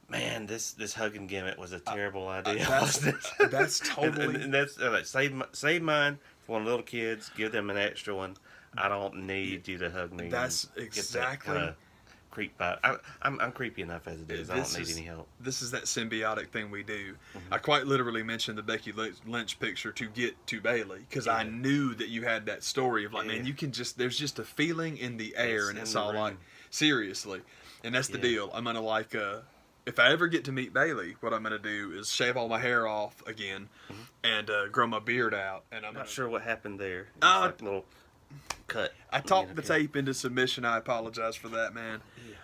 man, this hugging gimmick was a terrible idea. That's totally. And that's like, save mine for one of the little kids. Give them an extra one. I don't need you to hug me. That's exactly. Get that creep vibe. I'm creepy enough as it is. I don't need any help. This is that symbiotic thing we do. I quite literally mentioned the Becky Lynch picture to get to Bayley, because I knew that you had that story of like, man, you can just, there's just a feeling in the air, and it's all like, seriously. And that's the deal. I'm gonna like, if I ever get to meet Bayley, what I'm gonna do is shave all my hair off again, and grow my beard out. And I'm not sure what happened there. Like little cut. I talked the tape into submission. I apologize for that, man.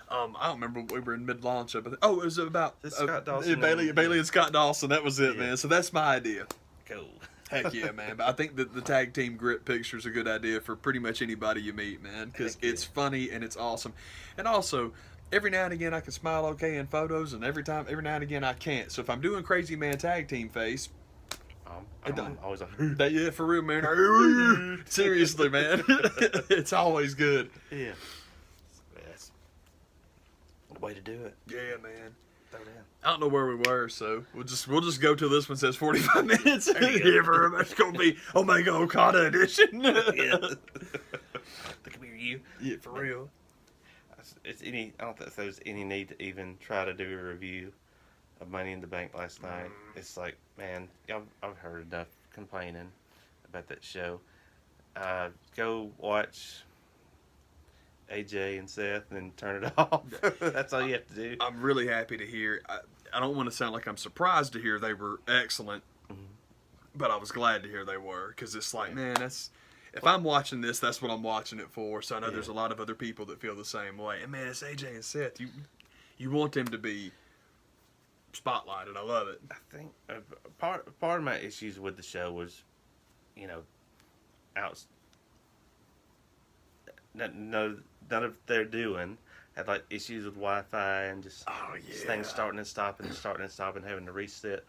I don't remember. We were in mid-launch. But it was about Scott Dawson Bayley and Scott Dawson. That was it, man. So that's my idea. Cool. Heck yeah, man. But I think that the tag team grip picture is a good idea for pretty much anybody you meet, man, because it's funny and it's awesome. And also, every now and again I can smile okay in photos, and every now and again I can't. So if I'm doing Crazy Man tag team face, I'm always like, yeah, for real, man. Seriously, man. It's always good. Yeah. That's the way to do it. Yeah, man. Throw down. I don't know where we were, so we'll just go till this one says 45 minutes. It's gonna be Omega Okada edition. Yeah. That could be you. Yeah, for real. I don't think there's any need to even try to do a review of Money in the Bank last night. It's like, man, I've heard enough complaining about that show. Go watch AJ and Seth and then turn it off. That's all you have to do. I'm really happy to hear. I don't want to sound like I'm surprised to hear they were excellent, but I was glad to hear they were, because it's like, man, if I'm watching this, that's what I'm watching it for. So I know there's a lot of other people that feel the same way. And man, it's AJ and Seth. You want them to be spotlighted. I love it. I think part of my issues with the show was, none of they're doing had like issues with Wi-Fi and just things starting and stopping and having to reset.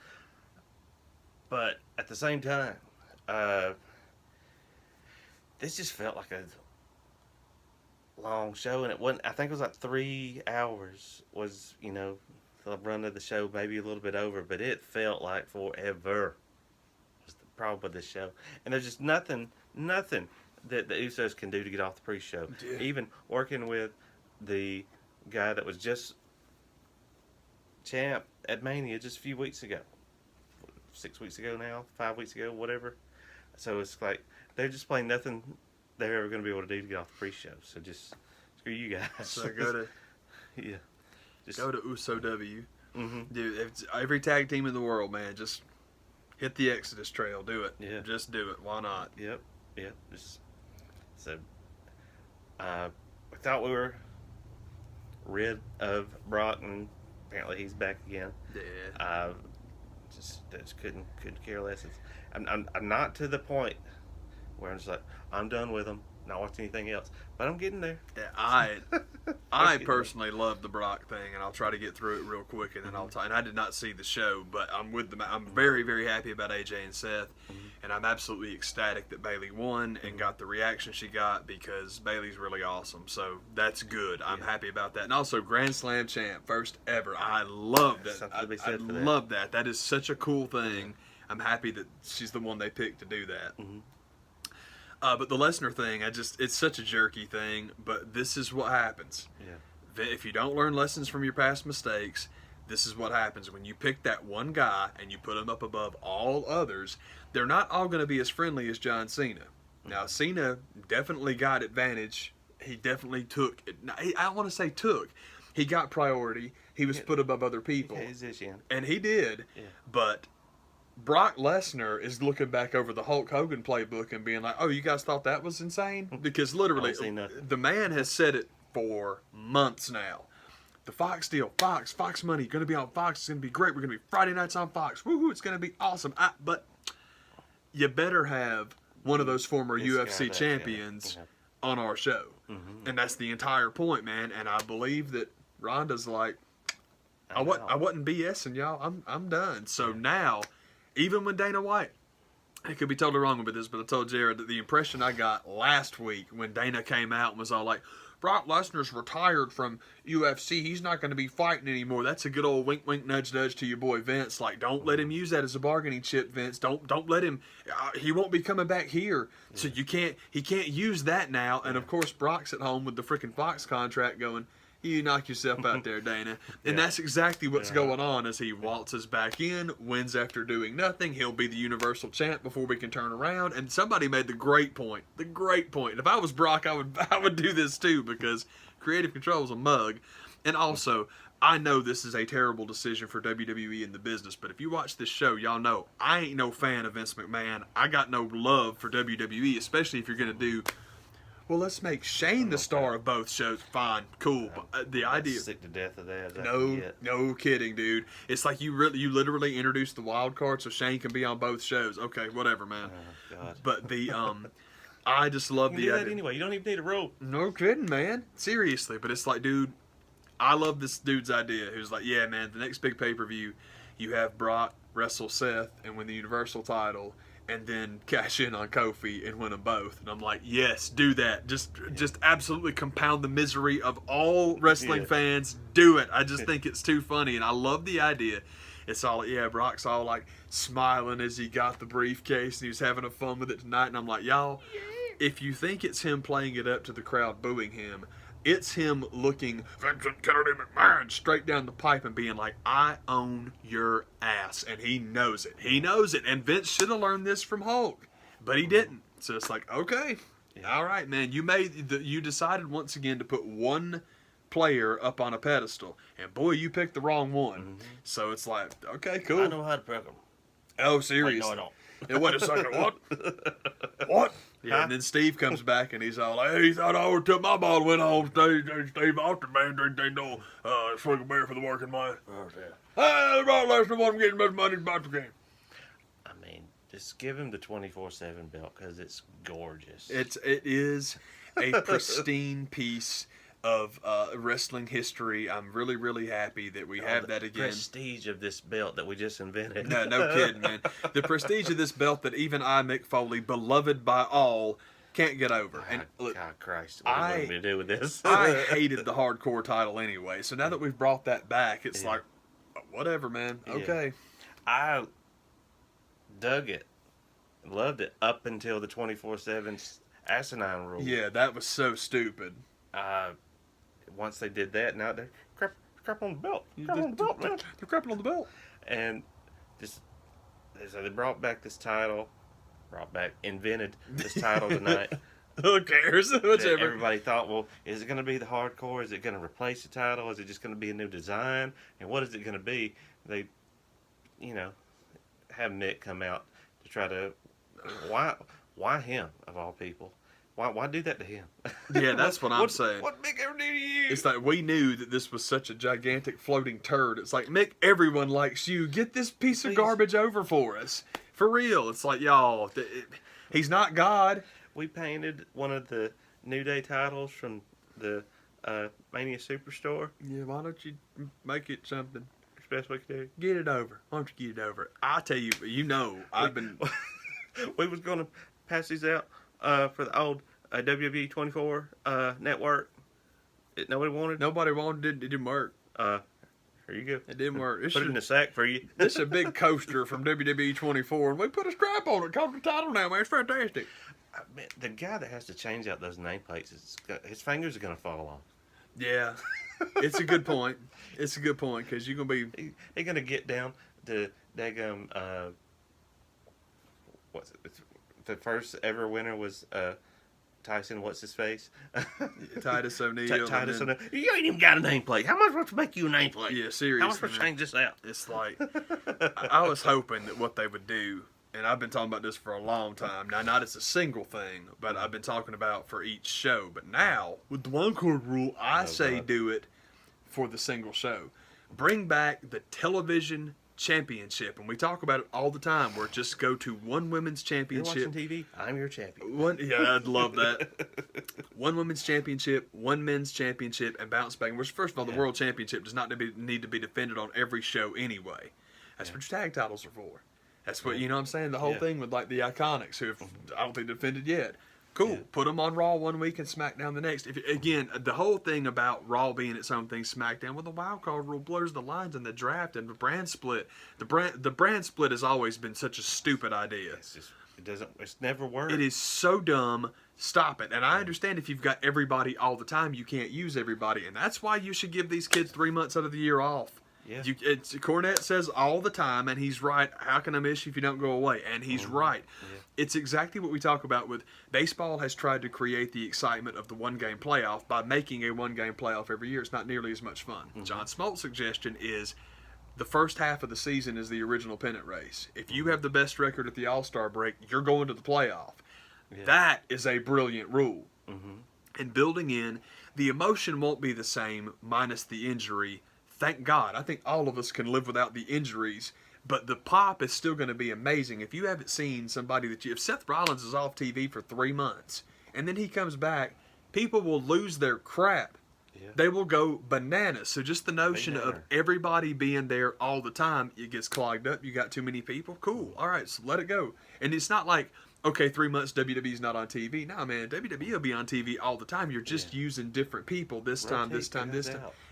But at the same time, this just felt like a long show, and it wasn't. I think it was like 3 hours was the run of the show, maybe a little bit over, but it felt like forever. Was the problem with this show, and there's just nothing that the Usos can do to get off the pre-show. Yeah. Even working with the guy that was just champ at Mania just a few weeks ago, 6 weeks ago now, 5 weeks ago, whatever. So it's like they're just playing nothing they're ever going to be able to do to get off the pre-show. So just screw you guys. So go to just go to Uso W. Dude, if it's every tag team in the world, man, just hit the Exodus trail. Do it. Yeah. Just do it. Why not? Yep. So, we thought we were rid of Brock, and apparently he's back again. Yeah. Just couldn't care less. I'm not to the point where I'm just like, I'm done with him, not watching anything else, but I'm getting there. Yeah, I personally love the Brock thing, and I'll try to get through it real quick, and then I'll and I did not see the show, but I'm with them. I'm very, very happy about AJ and Seth, and I'm absolutely ecstatic that Bayley won and got the reaction she got, because Bayley's really awesome. So that's good. I'm happy about that, and also Grand Slam champ, first ever. I love that. I love that. That is such a cool thing. I'm happy that she's the one they picked to do that. But the Lesnar thing, it's such a jerky thing, but this is what happens. Yeah. If you don't learn lessons from your past mistakes, this is what happens. When you pick that one guy and you put him up above all others, they're not all going to be as friendly as John Cena. Now, Cena definitely got advantage. He definitely took, I don't want to say took, he got priority. He was put above other people. And he did, but Brock Lesnar is looking back over the Hulk Hogan playbook and being like, oh, you guys thought that was insane? Because literally, the man has said it for months now. The Fox deal, Fox money, going to be on Fox. It's going to be great. We're going to be Friday nights on Fox. Woohoo, it's going to be awesome. But you better have one of those former UFC champions on our show. And that's the entire point, man. And I believe that Ronda's like, I wasn't BSing y'all. I'm done. So now, even when Dana White, I could be totally wrong with this, but I told Jared that the impression I got last week when Dana came out and was all like, Brock Lesnar's retired from UFC. He's not going to be fighting anymore. That's a good old wink, wink, nudge, nudge to your boy Vince. Like, don't let him use that as a bargaining chip, Vince. Don't let him. He won't be coming back here. So he can't use that now. And of course, Brock's at home with the freaking Fox contract going, you knock yourself out there, Dana. And that's exactly what's going on as he waltzes back in, wins after doing nothing. He'll be the Universal Champ before we can turn around. And somebody made the great point. And if I was Brock, I would do this too, because creative control is a mug. And also, I know this is a terrible decision for WWE in the business, but if you watch this show, y'all know I ain't no fan of Vince McMahon. I got no love for WWE, especially if you're going to do, well, let's make Shane the star of both shows. Fine, cool. But the idea, sick to death of that. No kidding, dude. It's like you literally introduced the wild card so Shane can be on both shows. Okay, whatever, man. Oh, God. But the I just love the idea. Anyway, you don't even need a rope. No kidding, man. Seriously, but it's like, dude, I love this dude's idea. Who's like, yeah, man, the next big pay-per-view, you have Brock wrestle Seth and win the Universal title, and then cash in on Kofi and win them both. And I'm like, yes, do that. Just absolutely compound the misery of all wrestling fans. Do it. I just think it's too funny, and I love the idea. It's all, Brock's all like smiling as he got the briefcase, and he was having a fun with it tonight. And I'm like, y'all, if you think it's him playing it up to the crowd booing him, it's him looking Vincent Kennedy McMahon straight down the pipe and being like, I own your ass. And he knows it. He knows it. And Vince should have learned this from Hulk. But he didn't. So it's like, okay. All right, man. You decided once again to put one player up on a pedestal. And boy, you picked the wrong one. So it's like, okay, cool. I know how to pick them. Oh, seriously? Wait, no, I don't. And wait a second, what? What? Yeah, and then Steve comes back and he's all like, hey, he thought I would took my ball and went on stage. Steve Austin, man, they know swing a beer for the working man. Oh, yeah. Hey, Brock Lesnar wasn't getting much money about the game. I mean, just give him the 24/7 belt because it's gorgeous. It is a pristine piece of wrestling history. I'm really, really happy that we have that again. The prestige of this belt that we just invented. No kidding, man. The prestige of this belt that even I, Mick Foley, beloved by all, can't get over. And look, God Christ, what are we going to do with this? I hated the hardcore title anyway, so now that we've brought that back, it's like, whatever, man. Okay. I dug it. Loved it up until the 24/7 asinine rule. Yeah, that was so stupid. Once they did that, now they're crap on the belt. Crap on the belt, man. They're crapping on the belt. And so they brought back this title. Invented this title tonight. Who cares? that Whichever. everybody thought, well, is it going to be the hardcore? Is it going to replace the title? Is it just going to be a new design? And what is it going to be? They, have Mick come out to try to, why him of all people? Why do that to him? Yeah, that's what I'm saying. What Mick ever do to you? It's like we knew that this was such a gigantic floating turd. It's like, Mick, everyone likes you. Get this piece of garbage over for us. For real. It's like, y'all, he's not God. We painted one of the New Day titles from the Mania Superstore. Yeah, why don't you make it something? Best we could do. Get it over. Why don't you get it over? I tell you, I've been. We was going to pass these out for the old WWE 24 network. Nobody wanted. Nobody wanted it. It didn't work. Here you go. It didn't work. Put it in the sack for you. This is a big coaster from WWE 24, and we put a strap on it. Called the title now, man. It's fantastic. Man, the guy that has to change out those nameplates, his fingers are going to fall off. Yeah, it's a good point. It's a good point because you're gonna be. He's going to get down to daggum. What's it? The first ever winner was Tyson. What's his face? Titus O'Neil. Titus O'Neil. You ain't even got a nameplate. How am I supposed to make you a nameplate? Yeah, seriously. How am I supposed to change this out? It's like I was hoping that what they would do. And I've been talking about this for a long time. Now, not as a single thing, but I've been talking about for each show. But now, with the one card rule, I say do it for the single show. Bring back the television championship. And we talk about it all the time. Where just go to one women's championship. You're watching TV? I'm your champion. Yeah, I'd love that. One women's championship, one men's championship, and bounce back. Which, first of all, the world championship does not need to be defended on every show anyway. That's what your tag titles are for. That's what, you know what I'm saying? The whole thing with, like, the Iconics, who I don't think defended yet. Cool. Yeah. Put them on Raw one week and SmackDown the next. Again, the whole thing about Raw being its own thing, SmackDown, well, the wild card rule blurs the lines in the draft and the brand split. The brand split has always been such a stupid idea. It's never worked. It is so dumb. Stop it. And I understand if you've got everybody all the time, you can't use everybody. And that's why you should give these kids 3 months out of the year off. Yeah. Cornette says all the time, and he's right. How can I miss you if you don't go away? And he's right. Yeah. It's exactly what we talk about with baseball has tried to create the excitement of the one-game playoff by making a one-game playoff every year. It's not nearly as much fun. Mm-hmm. John Smolt's suggestion is the first half of the season is the original pennant race. If you have the best record at the All-Star break, you're going to the playoff. Yeah. That is a brilliant rule. Mm-hmm. And building in, the emotion won't be the same minus the injury. Thank God. I think all of us can live without the injuries, but the pop is still going to be amazing. If you haven't seen somebody if Seth Rollins is off TV for 3 months, and then he comes back, people will lose their crap. Yeah. They will go bananas. So just the notion of everybody being there all the time, it gets clogged up. You got too many people. Cool. All right, so let it go. And it's not like, okay, 3 months WWE's not on TV. No, man, WWE will be on TV all the time. You're just using different people this time.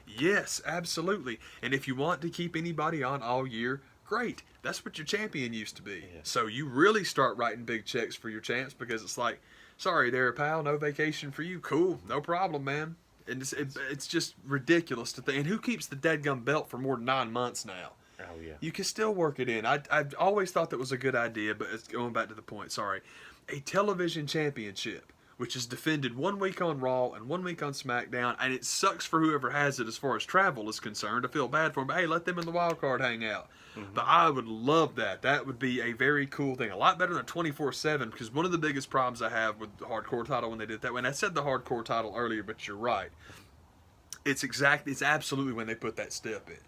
Yes, absolutely. And if you want to keep anybody on all year, great. That's what your champion used to be. Yeah. So you really start writing big checks for your champs because it's like, sorry there, pal, no vacation for you. Cool, no problem, man. And it's just ridiculous to think. And who keeps the dadgum belt for more than 9 months now? Oh, yeah. You can still work it in. I've always thought that was a good idea, but it's going back to the point, sorry. A television championship, which is defended 1 week on Raw and 1 week on SmackDown, and it sucks for whoever has it as far as travel is concerned. I feel bad for them, but hey, let them in the wild card hang out. Mm-hmm. But I would love that. That would be a very cool thing. A lot better than 24/7, because one of the biggest problems I have with the hardcore title when they did that, and I said the hardcore title earlier, but you're right. It's absolutely when they put that step in.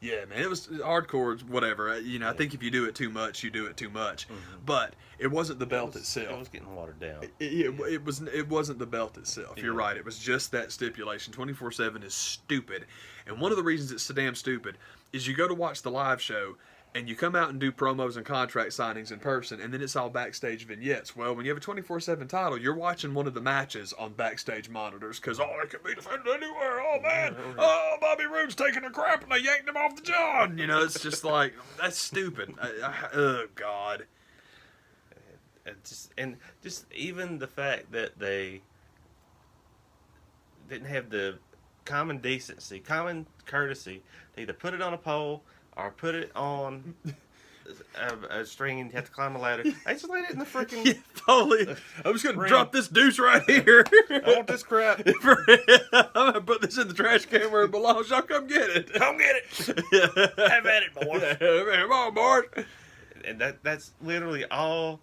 Yeah, man, it was hardcore, whatever. I think if you do it too much, you do it too much. Mm-hmm. But it wasn't the belt itself. It was getting watered down. It wasn't the belt itself. Yeah. You're right. It was just that stipulation. 24/7 is stupid. And one of the reasons it's so damn stupid is you go to watch the live show, and you come out and do promos and contract signings in person, and then it's all backstage vignettes. Well, when you have a 24/7 title, you're watching one of the matches on backstage monitors because, it can be defended anywhere. Oh, man. Oh, Bobby Roode's taking a crap, and they yanked him off the John. It's just like, that's stupid. Oh, God. Just even the fact that they didn't have the common decency, common courtesy to either put it on a poll or put it on a string and you have to climb a ladder. I just laid it in the freaking. Yeah, Foley. I'm just gonna drop this deuce right here. I want this crap. I'm gonna put this in the trash can where it belongs. Y'all come get it. Come get it. Have at it, boys. Come on, boys. And that's literally all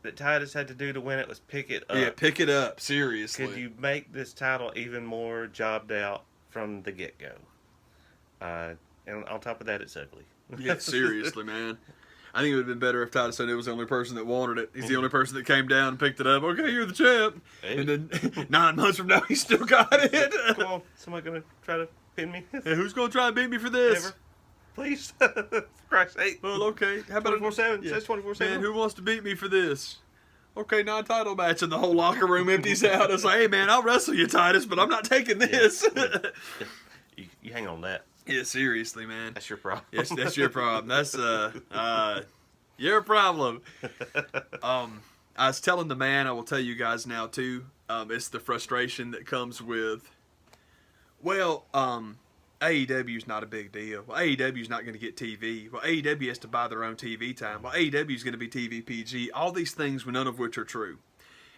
that Titus had to do to win it was pick it up. Yeah, pick it up. Seriously. Could you make this title even more jobbed out from the get-go? And on top of that, it's ugly. Yeah, seriously, man. I think it would have been better if Titus said it was the only person that wanted it. He's the only person that came down and picked it up. Okay, you're the champ. Hey. And then 9 months from now, he still got it. Come on, somebody gonna try to pin me? Hey, who's gonna try and beat me for this? Never. Please. For Christ's sake. Well, okay. How about 24/7? Says 24/7. Man, who wants to beat me for this? Okay, non-title match, and the whole locker room empties out. It's like, hey, man, I'll wrestle you, Titus, but I'm not taking this. Yeah. You hang on that. Yeah, seriously, man. That's your problem. Yes, that's your problem. That's your problem. I was telling the man, I will tell you guys now too. It's the frustration that comes with. Well, AEW's not a big deal. Well, AEW's not going to get TV. Well, AEW has to buy their own TV time. Well, AEW's going to be TV PG. All these things, none of which are true.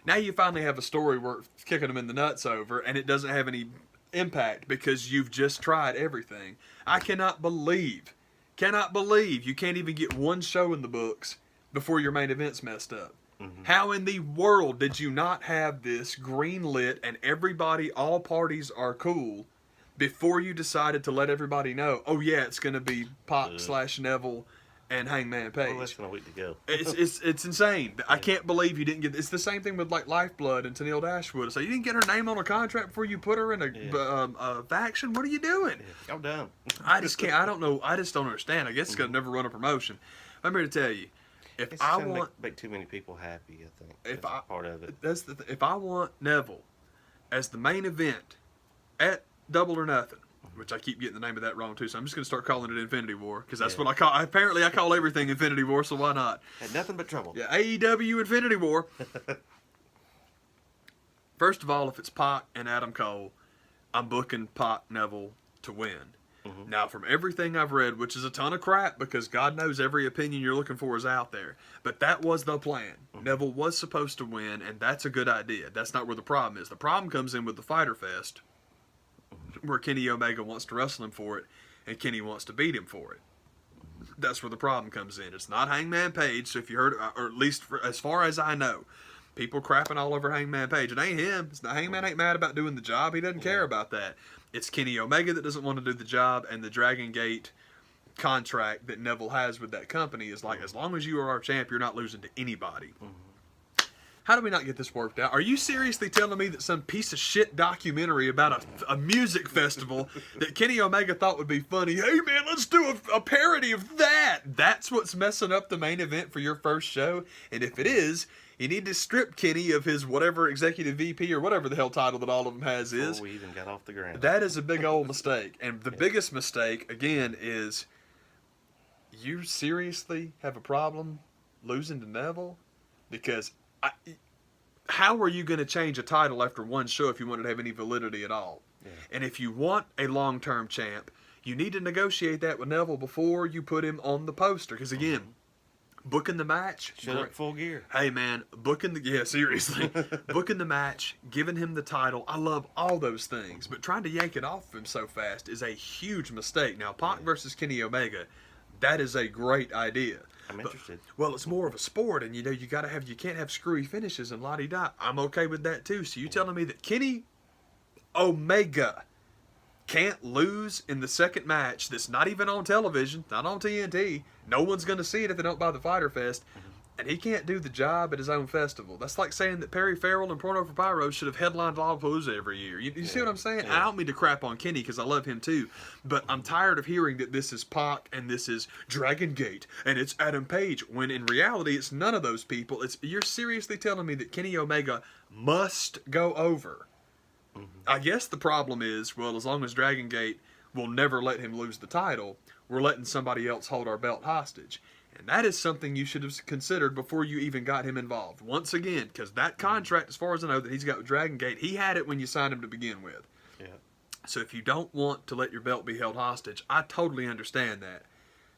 Now you finally have a story worth kicking them in the nuts over, and it doesn't have any impact because you've just tried everything. I cannot believe you can't even get one show in the books before your main event's messed up. Mm-hmm. How in the world did you not have this green lit and everybody, all parties are cool before you decided to let everybody know, oh yeah, it's going to be Pac/Neville and Hangman Page? Well, less than a week to go. It's insane. Yeah. I can't believe you didn't get. It's the same thing with like Lifeblood and Tennille Dashwood. So you didn't get her name on a contract before you put her in a faction. What are you doing? Yeah. I'm done. I just can't. I don't know. I just don't understand. I guess it's gonna never run a promotion. I'm here to tell you, if I want make too many people happy, I think if that's part of it. If I want Neville as the main event at Double or Nothing, which I keep getting the name of that wrong too, so I'm just going to start calling it Infinity War, because that's what I call. Apparently, I call everything Infinity War, so why not? Had nothing but trouble. Yeah, AEW Infinity War. First of all, if it's Pac and Adam Cole, I'm booking Pac Neville to win. Mm-hmm. Now, from everything I've read, which is a ton of crap, because God knows every opinion you're looking for is out there, but that was the plan. Mm-hmm. Neville was supposed to win, and that's a good idea. That's not where the problem is. The problem comes in with the Fyter Fest, where Kenny Omega wants to wrestle him for it, and Kenny wants to beat him for it. That's where the problem comes in. It's not Hangman Page, so if you heard, or at least as far as I know, people crapping all over Hangman Page. It ain't him. It's not, Hangman ain't mad about doing the job. He doesn't care about that. It's Kenny Omega that doesn't want to do the job, and the Dragon Gate contract that Neville has with that company is like, as long as you are our champ, you're not losing to anybody. How do we not get this worked out? Are you seriously telling me that some piece of shit documentary about a music festival that Kenny Omega thought would be funny, hey man, let's do a parody of that? That's what's messing up the main event for your first show? And if it is, you need to strip Kenny of his whatever executive VP or whatever the hell title that all of them has is. Before we even got off the ground. That is a big old mistake. And the biggest mistake, again, is you seriously have a problem losing to Neville? Because how are you going to change a title after one show if you want it to have any validity at all? Yeah. And if you want a long-term champ, you need to negotiate that with Neville before you put him on the poster. Because again, booking the match. Shut up, Full Gear. Hey man, seriously. Booking the match, giving him the title. I love all those things. But trying to yank it off of him so fast is a huge mistake. Now, Pac versus Kenny Omega, that is a great idea. I'm interested. Well, it's more of a sport, and you can't have screwy finishes and la-di-da. I'm okay with that too. So you telling me that Kenny Omega can't lose in the second match that's not even on television, not on TNT. No one's going to see it if they don't buy the Fyter Fest. And he can't do the job at his own festival. That's like saying that Perry Farrell and Porno for Pyro should have headlined Lollapalooza every year. You see what I'm saying? Yeah. I don't mean to crap on Kenny because I love him too. But I'm tired of hearing that this is Pac and this is Dragon Gate and it's Adam Page. When in reality, it's none of those people. You're seriously telling me that Kenny Omega must go over. Mm-hmm. I guess the problem is, well, as long as Dragon Gate will never let him lose the title, we're letting somebody else hold our belt hostage. And that is something you should have considered before you even got him involved. Once again, because that contract, as far as I know, that he's got with Dragon Gate, he had it when you signed him to begin with. Yeah. So if you don't want to let your belt be held hostage, I totally understand that.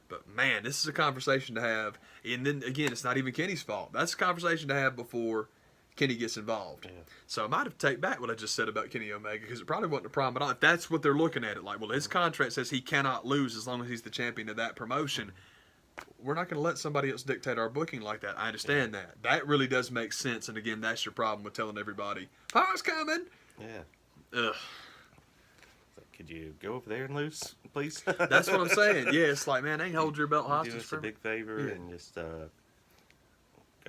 But, man, this is a conversation to have. And then, again, it's not even Kenny's fault. That's a conversation to have before Kenny gets involved. Yeah. So I might have to take back what I just said about Kenny Omega, because it probably wasn't a problem at all. If that's what they're looking at it like, well, his contract says he cannot lose as long as he's the champion of that promotion. We're not going to let somebody else dictate our booking like that. I understand that. That really does make sense. And, again, that's your problem with telling everybody, Pa's coming. Yeah. Ugh. Could you go over there and lose, please? That's what I'm saying. Yeah, it's like, man, ain't hold your belt hostage do us for a big favor and just go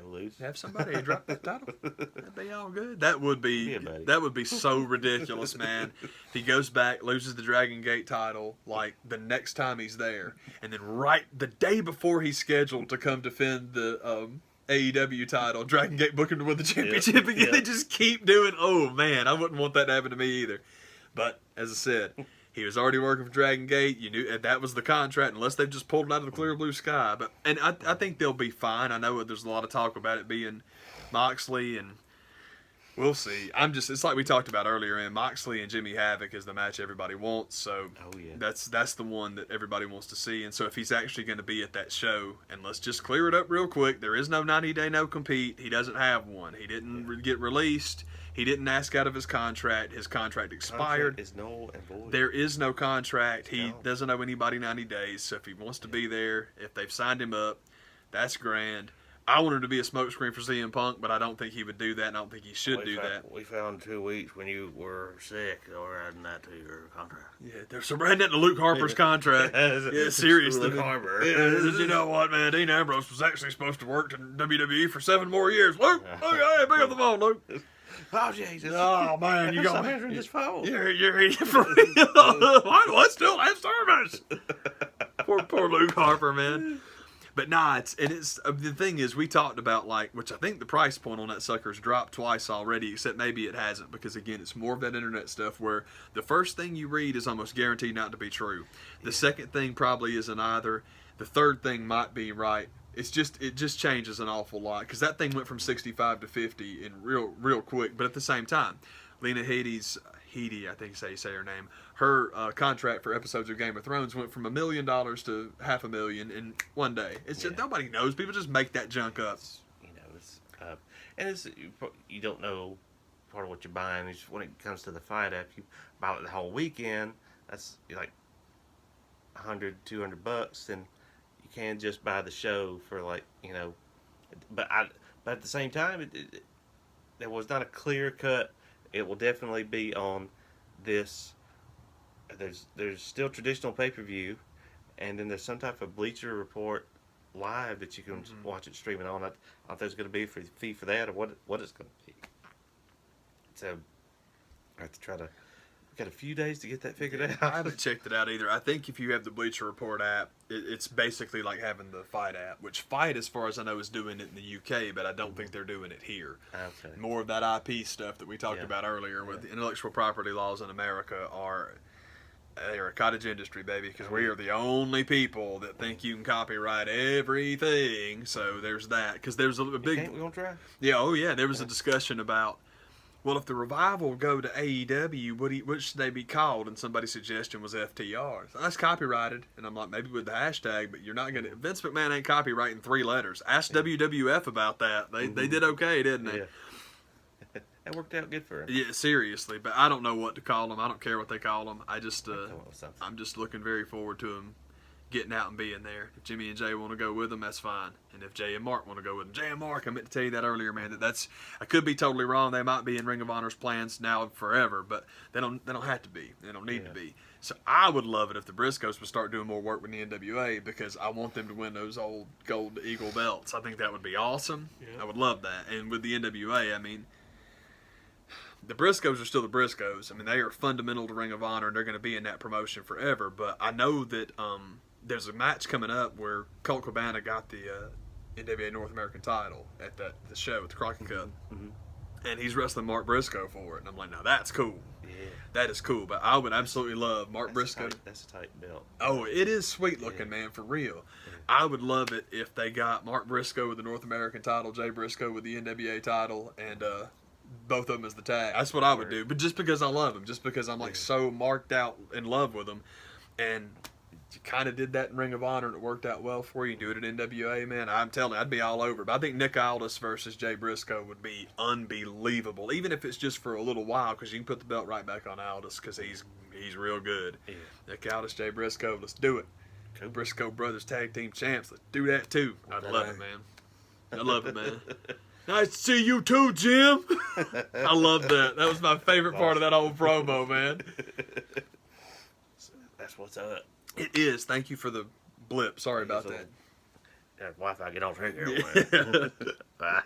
lose. Have somebody drop that title. That'd be all good. That would be so ridiculous, man. If he goes back, loses the Dragon Gate title, like the next time he's there, and then right the day before he's scheduled to come defend the AEW title, Dragon Gate book him to win the championship again. They just keep doing. Oh man, I wouldn't want that to happen to me either. But, as I said, he was already working for Dragon Gate. You knew that was the contract, unless they've just pulled it out of the clear blue sky. And I think they'll be fine. I know there's a lot of talk about it being Moxley, and we'll see. It's like we talked about earlier, and Moxley and Jimmy Havoc is the match everybody wants. So that's the one that everybody wants to see. And so if he's actually going to be at that show, and let's just clear it up real quick, there is no 90-day no-compete. He doesn't have one. He didn't get released. He didn't ask out of his contract. His contract expired. Contract is null and void. There is no contract. He doesn't owe anybody 90 days. So if he wants to be there, if they've signed him up, that's grand. I want him to be a smokescreen for CM Punk, but I don't think he would do that, and I don't think he should do that. We found 2 weeks when you were sick, they were adding that to your contract. Yeah, they're adding that to Luke Harper's contract. Yeah, seriously. Luke Harper. Yeah, you know what, man? Dean Ambrose was actually supposed to work in WWE for 7 more years. Luke, hey, pick up the phone, Luke. Oh, Jesus. Oh, man, you got answering this phone. You're for real. Why still have service? Poor Luke Harper, man. But nah, the thing is, we talked about, which I think the price point on that sucker's dropped twice already, except maybe it hasn't, because again, it's more of that internet stuff where the first thing you read is almost guaranteed not to be true. The second thing probably isn't either. The third thing might be right. It just changes an awful lot, because that thing went from 65 to 50 in real quick. But at the same time, Lena Headey's, I think is how you say her name, her contract for episodes of Game of Thrones went from $1 million to $500,000 in one day. It's just nobody knows. People just make that junk up. You don't know part of what you're buying. It's when it comes to the fight app, you buy it the whole weekend. That's like $100, $200, and you can't just buy the show for But at the same time, there was not a clear cut. It will definitely be on this. There's still traditional pay-per-view, and then there's some type of Bleacher Report live that you can watch it streaming on. I don't know if there's going to be a fee for that or what it's going to be. So I have to try to. We've got a few days to get that figured out. I haven't checked it out either. I think if you have the Bleacher Report app, it's basically like having the Fight app, which Fight, as far as I know, is doing it in the UK, but I don't think they're doing it here. Okay. More of that IP stuff that we talked about earlier with the intellectual property laws in America they're a cottage industry, baby, because we are the only people that think you can copyright everything. So there's that. Because there's a big... We gonna try? Yeah, there was a discussion about, well, if the Revival go to AEW, what should they be called? And somebody's suggestion was FTR. So that's copyrighted. And I'm like, maybe with the hashtag, but you're not going to... Vince McMahon ain't copywriting 3 letters. Ask WWF about that. They did okay, didn't they? Yeah. That worked out good for him. Yeah, seriously. But I don't know what to call them. I don't care what they call them. I'm just looking very forward to them getting out and being there. If Jimmy and Jay want to go with them, that's fine. And if Jay and Mark want to go with them, Jay and Mark, I meant to tell you that earlier, man. I could be totally wrong. They might be in Ring of Honor's plans now and forever, but they don't have to be. They don't need to be. So I would love it if the Briscoes would start doing more work with the NWA, because I want them to win those old gold Eagle belts. I think that would be awesome. Yeah. I would love that. And with the NWA, I mean, the Briscoes are still the Briscoes. I mean, they are fundamental to Ring of Honor, and they're going to be in that promotion forever. But I know that there's a match coming up where Colt Cabana got the NWA North American title at the show at the Crockett Cup. Mm-hmm. And he's wrestling Mark Briscoe for it. And I'm like, now that's cool. Yeah. That is cool. But I would absolutely love Mark Briscoe. That's a tight belt. Oh, it is sweet looking, man, for real. Yeah. I would love it if they got Mark Briscoe with the North American title, Jay Briscoe with the NWA title, and both of them as the tag. That's what I would do. But just because I love them, just because I'm so marked out in love with them. And You kind of did that in Ring of Honor, and it worked out well for you. Do it at NWA, man. I'm telling you, I'd be all over. But I think Nick Aldis versus Jay Briscoe would be unbelievable, even if it's just for a little while, because you can put the belt right back on Aldis because he's real good. Yeah. Nick Aldis, Jay Briscoe, let's do it. Cool. Briscoe Brothers Tag Team Champs, let's do that too. I'd love it, man. I love it, man. Nice to see you too, Jim. I love that. That was my favorite part of that whole promo, man. That's what's up. It is. Thank you for the blip. Sorry about that. That Wi-Fi get off here. Yeah. Bye.